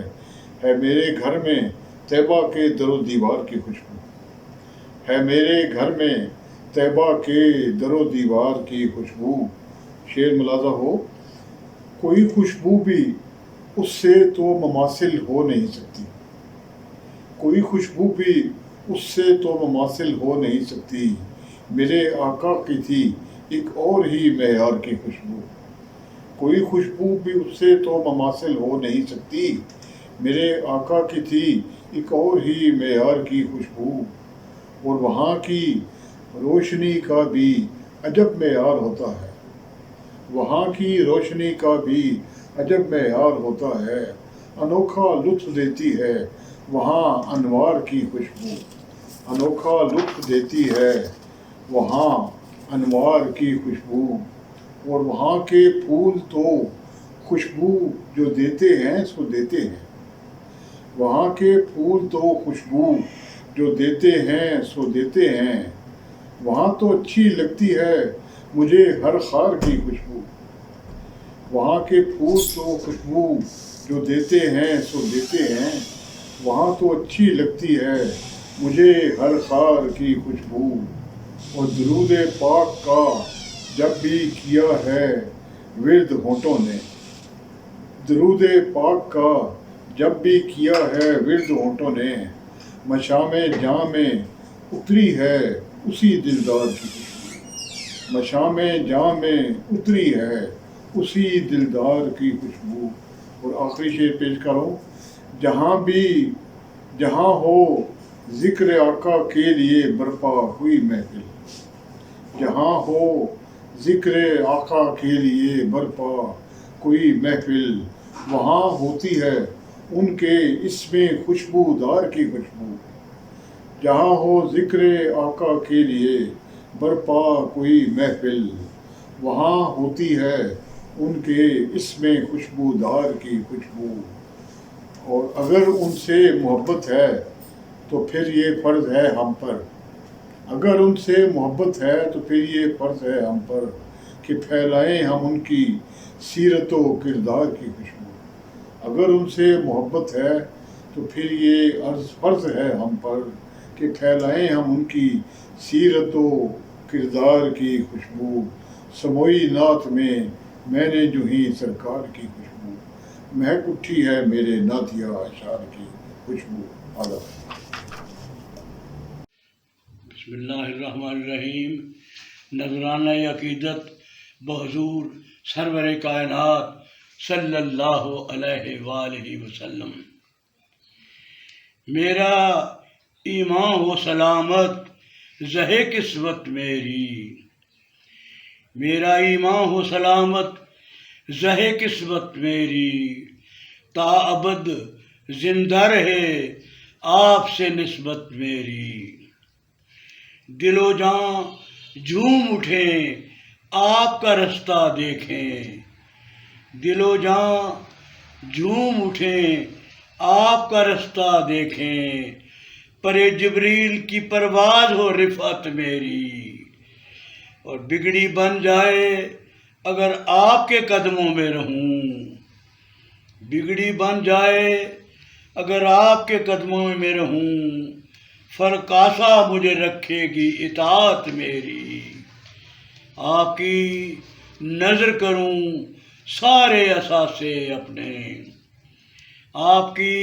मेरे घर में तैबा के दरो दीवार की खुशबू, है मेरे घर में तैबा के दरो दीवार की खुशबू। शेर मुलाजा हो, कोई खुशबू भी उससे तो ममासिल हो नहीं सकती, कोई खुशबू भी उससे तो ममासिल हो नहीं सकती। मेरे आका की थी एक और ही मेयार की खुशबू, कोई खुशबू भी उससे तो ममासिल हो नहीं सकती। मेरे आका की थी एक और ही मेयार की खुशबू। और वहाँ की रोशनी का भी अजब मेयार होता है, वहाँ की रोशनी का भी अजब मेयार होता है। अनोखा लुत्फ़ देती है वहाँ अनवार की खुशबू, अनोखा लुत्फ़ देती है वहाँ अनवार की खुशबू। और वहाँ के फूल तो खुशबू जो देते हैं सो देते हैं, वहाँ के फूल तो खुशबू जो देते हैं सो देते हैं। वहाँ तो अच्छी लगती है मुझे हर खार की खुशबू, वहाँ के फूल तो खुशबू जो देते हैं सो देते हैं। वहाँ तो अच्छी लगती है मुझे हर खार की खुशबू। और दुरूद पाक का जब भी किया है विर्द होंठों ने, दुरूद पाक का जब भी किया है विर्द होंठों ने, मशामे जां में उतरी है उसी दिलदार की खुशबू, मशामे जां में उतरी है उसी दिलदार की खुशबू। और आखिरी शेर पेश कर रहा हूँ। जहाँ हो ज़िक्र आका के लिए बर्पा हुई महफिल, जहाँ हो ज़िक्र आका के लिए बर्पा कोई महफिल, वहाँ होती है उनके इसमें खुशबूदार की खुशबू। जहाँ हो ज़िक्र आका के लिए बर्पा कोई महफिल, वहाँ होती है उनके इसमें खुशबूदार की खुशबू। और अगर उनसे मोहब्बत है तो फिर ये फ़र्ज़ है हम पर, अगर उनसे मोहब्बत है तो फिर ये फ़र्ज़ है हम पर कि फैलाएं हम उनकी सीरत व किरदार की खुशबू। अगर उनसे मोहब्बत है तो फिर ये फ़र्ज़ है हम पर कि फैलाएं हम उनकी सीरत व किरदार की खुशबू। समोई नात में मैंने जो ही सरकार की खुशबू, महक उठी है मेरे नातिया अशार की खुशबू। आला बिस्मिल्लाहिर्रहमानिर्रहीम। नजराना अकीदत बहजूर सरवर कायनात सल्लल्लाहु अलैहि वालैहि वसल्लम। मेरा ईमान हो सलामत ज़हे किस्मत मेरी, मेरा ईमान हो सलामत ज़हे किस्मत मेरी, ताअबद जिंदा रहे आपसे निस्बत मेरी। दिलो जान झूम उठें आपका रास्ता देखें, दिलो जान झूम उठें आपका रास्ता देखें। परे जिब्रील की परवाज़ हो रिफ़त मेरी, और बिगड़ी बन जाए अगर आपके कदमों में रहूं, बिगड़ी बन जाए अगर आपके कदमों में रहूं, फरकासा मुझे रखेगी इताअत मेरी। आपकी नज़र करूं सारे असासे अपने, आपकी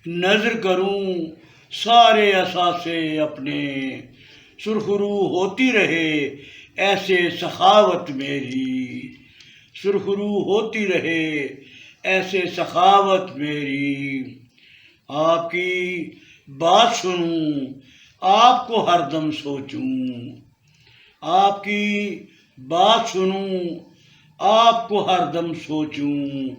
नज़र करूं सारे असासे अपने, सुरखरू होती रहे ऐसे सखावत मेरी, सुरखरू होती रहे ऐसे सखावत मेरी। आपकी बात सुनूं, आपको हरदम सोचूं, आपकी बात सुनूं, आपको हरदम सोचूं।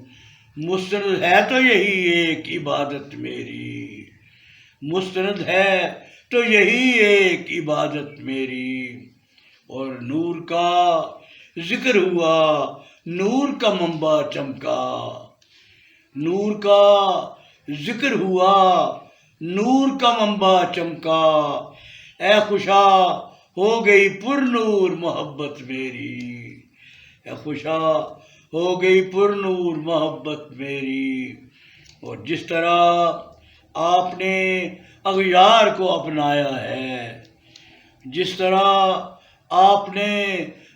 मुस्तनद है तो यही एक इबादत मेरी, मुस्तनद है तो यही एक इबादत मेरी। और नूर का जिक्र हुआ, नूर का मंबा चमका, नूर का जिक्र हुआ, नूर का मंबा चमका। ए खुशा हो गई पुरनूर मोहब्बत मेरी, ए खुशा हो गई पुरनूर मोहब्बत मेरी। और जिस तरह आपने अगयार को अपनाया है, जिस तरह आपने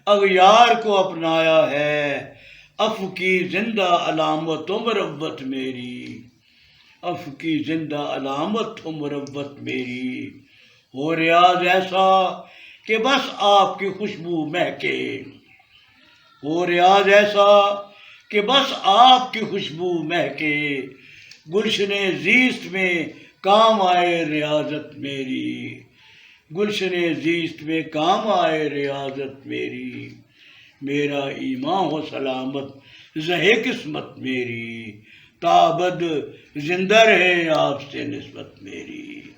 अगयार को अपनाया है, अफ की जिंदा अलामत मुरव्वत मेरी, अफ की जिंदा अलामत मुरव्वत मेरी। हो रियाज ऐसा कि बस आपकी खुशबू महके, हो रियाज ऐसा कि बस आपकी खुशबू महके। गुलशने ज़ीस्त में काम आए रियाजत मेरी, गुलशने ज़ीस्त में काम आए रियाजत मेरी। मेरा ईमान हो सलामत ज़हे किस्मत मेरी, ताबद जिंदा रहे आपसे निस्बत मेरी।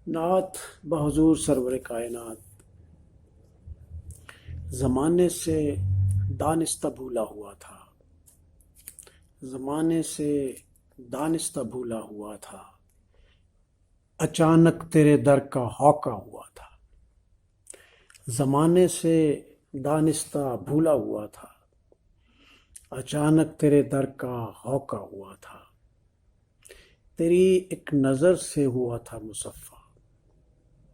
नात बहजूर सरवर कायनात। ज़माने से दानिस्ता भूला हुआ था, ज़माने से दानिस्ता भूला हुआ था, अचानक तेरे दर का हौका हुआ था। ज़माने से दानिस्ता भूला हुआ था, अचानक तेरे दर का हौका हुआ था। तेरी एक नज़र से हुआ था मुसफ़ा,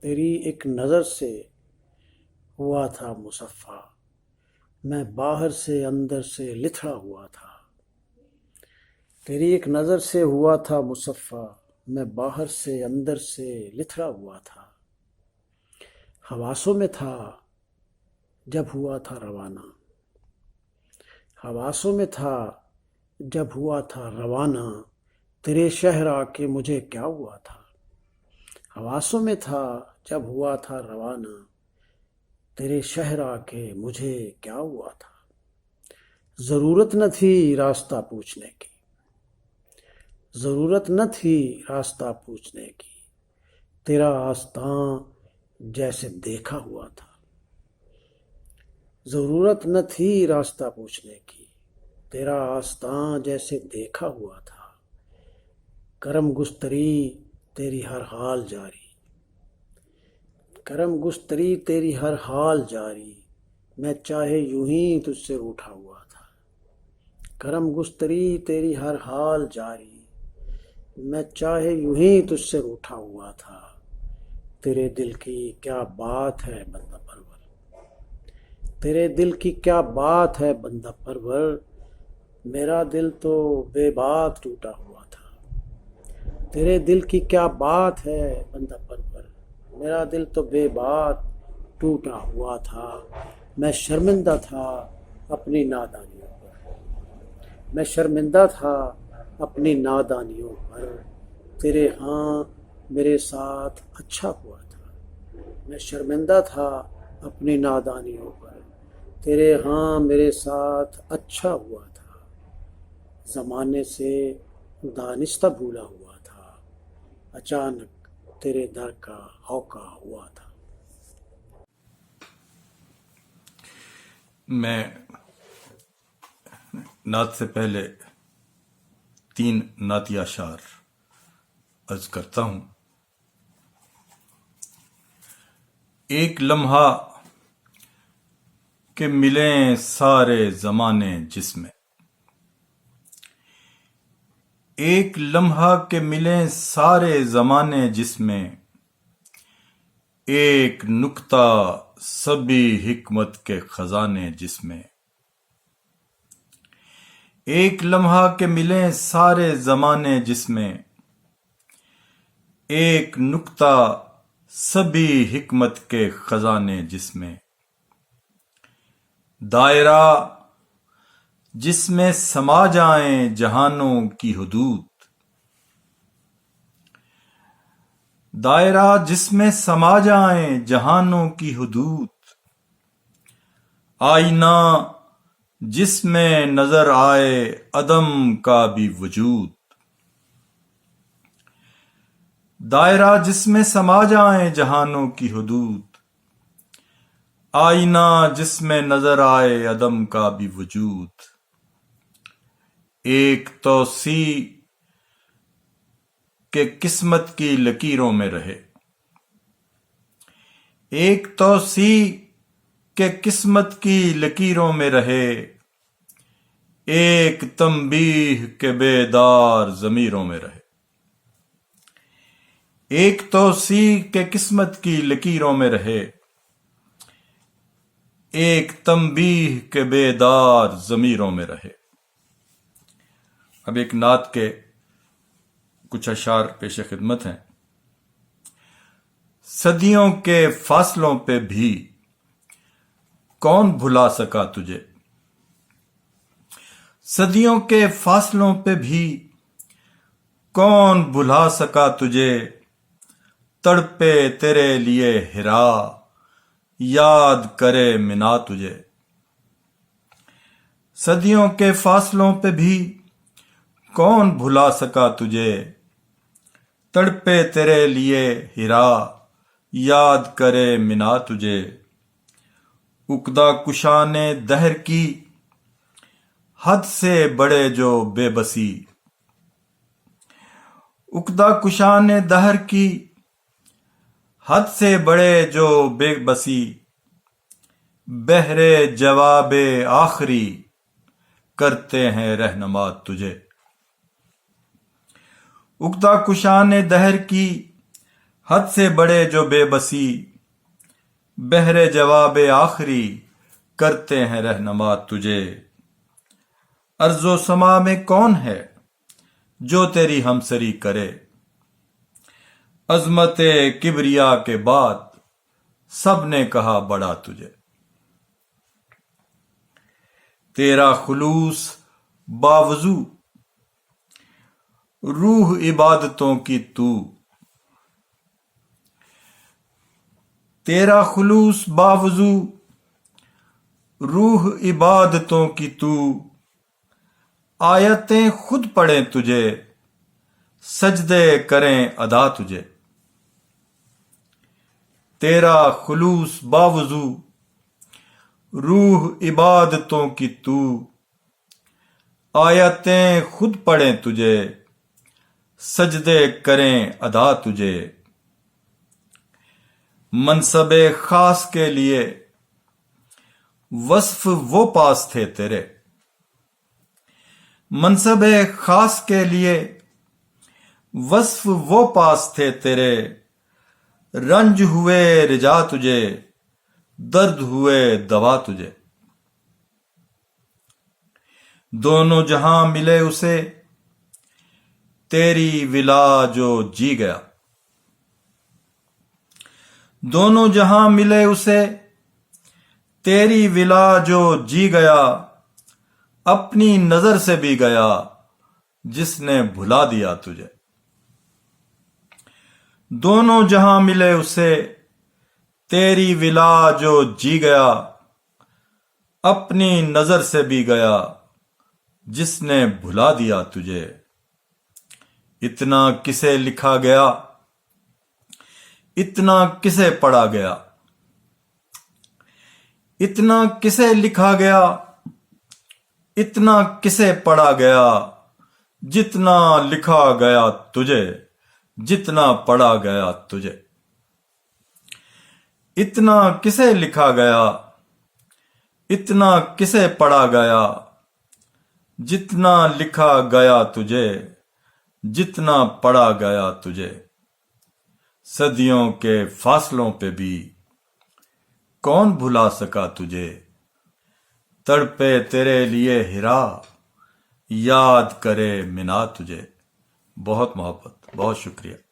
तेरी एक नज़र से हुआ था मुसफ़ा। मैं बाहर से अंदर से लिथड़ा हुआ था। तेरी एक नज़र से हुआ था मुसफ़ा, मैं बाहर से अंदर से लिथड़ा हुआ था। हवासों में था जब हुआ था रवाना, हवासों में था जब हुआ था रवाना। तेरे शहर आके मुझे क्या हुआ था। हवासों में था जब हुआ था रवाना, तेरे शहर आके मुझे क्या हुआ था। ज़रूरत न थी रास्ता पूछने की, ज़रूरत न थी रास्ता पूछने की। तेरा आस्तां जैसे देखा हुआ था, ज़रूरत न थी रास्ता पूछने की। तेरा आस्तां जैसे देखा हुआ था। करम गुस्तरी तेरी हर हाल जारी, करम गुस्तरी तेरी हर हाल जारी। मैं चाहे यूं ही तुझसे रूठा हुआ था। करम गुस्तरी तेरी हर हाल जारी, मैं चाहे यूं ही तुझसे रूठा हुआ था। तेरे दिल की क्या बात है बंदा परवर, तेरे दिल की क्या बात है बंदा परवर। मेरा दिल तो बेबात टूटा हुआ था। तेरे दिल की क्या बात है बंदा परवर, मेरा दिल तो बेबात टूटा हुआ था। मैं शर्मिंदा था अपनी नादानियों पर, मैं शर्मिंदा था अपनी नादानियों पर। तेरे हाँ मेरे साथ अच्छा हुआ था। मैं शर्मिंदा था अपनी नादानियों पर, तेरे हाँ मेरे साथ अच्छा हुआ था। ज़माने से दानिस्ता भूला हुआ था, अचानक तेरे दर का हौका हुआ था। मैं नात से पहले 3 नाती अशार अर्ज करता हूं। एक लम्हा کہ ملیں سارے زمانے جس میں، ایک لمحہ کہ ملیں سارے زمانے جس میں، ایک نکتہ سبھی حکمت کے خزانے جس میں، ایک لمحہ کہ ملیں سارے زمانے جس میں، ایک نکتہ سبھی حکمت کے خزانے جس میں، دائرہ جس میں سما جائیں جہانوں کی حدود، دائرہ جس میں سما جائیں جہانوں کی حدود، آئینہ جس میں نظر آئے عدم کا بھی وجود، دائرہ جس میں سما جائیں جہانوں کی حدود، آئینہ جس میں نظر آئے عدم کا بھی وجود، ایک توسیع کہ قسمت کی لکیروں میں رہے، ایک توسیع کہ قسمت کی لکیروں میں رہے، ایک تنبیہ کہ بیدار ضمیروں میں رہے، ایک توسیع کہ قسمت کی لکیروں میں رہے، ایک تنبیہ کہ بیدار ضمیروں میں رہے۔ اب ایک نعت کے کچھ اشعار پیش خدمت ہیں۔ صدیوں کے فاصلوں پہ بھی کون بھلا سکا تجھے، صدیوں کے فاصلوں پہ بھی کون بھلا سکا تجھے، تڑپے تیرے لیے ہرا یاد کرے منا تجھے، صدیوں کے فاصلوں پہ بھی کون بھلا سکا تجھے، تڑپے تیرے لیے ہرا یاد کرے منا تجھے، عقدہ کشان دہر کی حد سے بڑے جو بے بسی، عقدہ کشان دہر کی حد سے بڑے جو بے بسی، بہرے جواب آخری کرتے ہیں رہنما تجھے، عقدہ کشان دہر کی حد سے بڑے جو بے بسی، بہرے جواب آخری کرتے ہیں رہنما تجھے، ارض و سما میں کون ہے جو تیری ہمسری کرے، عظمت کبریا کے بعد سب نے کہا بڑا تجھے، تیرا خلوص باوضو روح عبادتوں کی تو، تیرا خلوص باوضو روح عبادتوں کی تو، آیتیں خود پڑھیں تجھے سجدے کریں ادا تجھے، تیرا خلوص باوضو روح عبادتوں کی تو، آیتیں خود پڑھیں تجھے سجدے کریں ادا تجھے، منصب خاص کے لیے وصف وہ پاس تھے تیرے، منصب خاص کے لیے وصف وہ پاس تھے تیرے، رنج ہوئے رجا تجھے درد ہوئے دوا تجھے، دونوں جہاں ملے اسے تیری ولا جو جی گیا، دونوں جہاں ملے اسے تیری ولا جو جی گیا، اپنی نظر سے بھی گیا جس نے بھلا دیا تجھے، دونوں جہاں ملے اسے تیری ولا جو جی گیا، اپنی نظر سے بھی گیا جس نے بھلا دیا تجھے، اتنا کسے لکھا گیا اتنا کسے پڑھا گیا، اتنا کسے لکھا گیا اتنا کسے پڑھا گیا، جتنا لکھا گیا تجھے جتنا پڑھا گیا تجھے، اتنا کسے لکھا گیا इतना किसे पढ़ा गया, जितना लिखा गया तुझे, जितना पढ़ा गया तुझे। सदियों के फासलों पे भी कौन भुला सका तुझे। तड़पे तेरे लिए हिरा, याद करे मिना तुझे। बहुत मोहब्बत, बहुत शुक्रिया।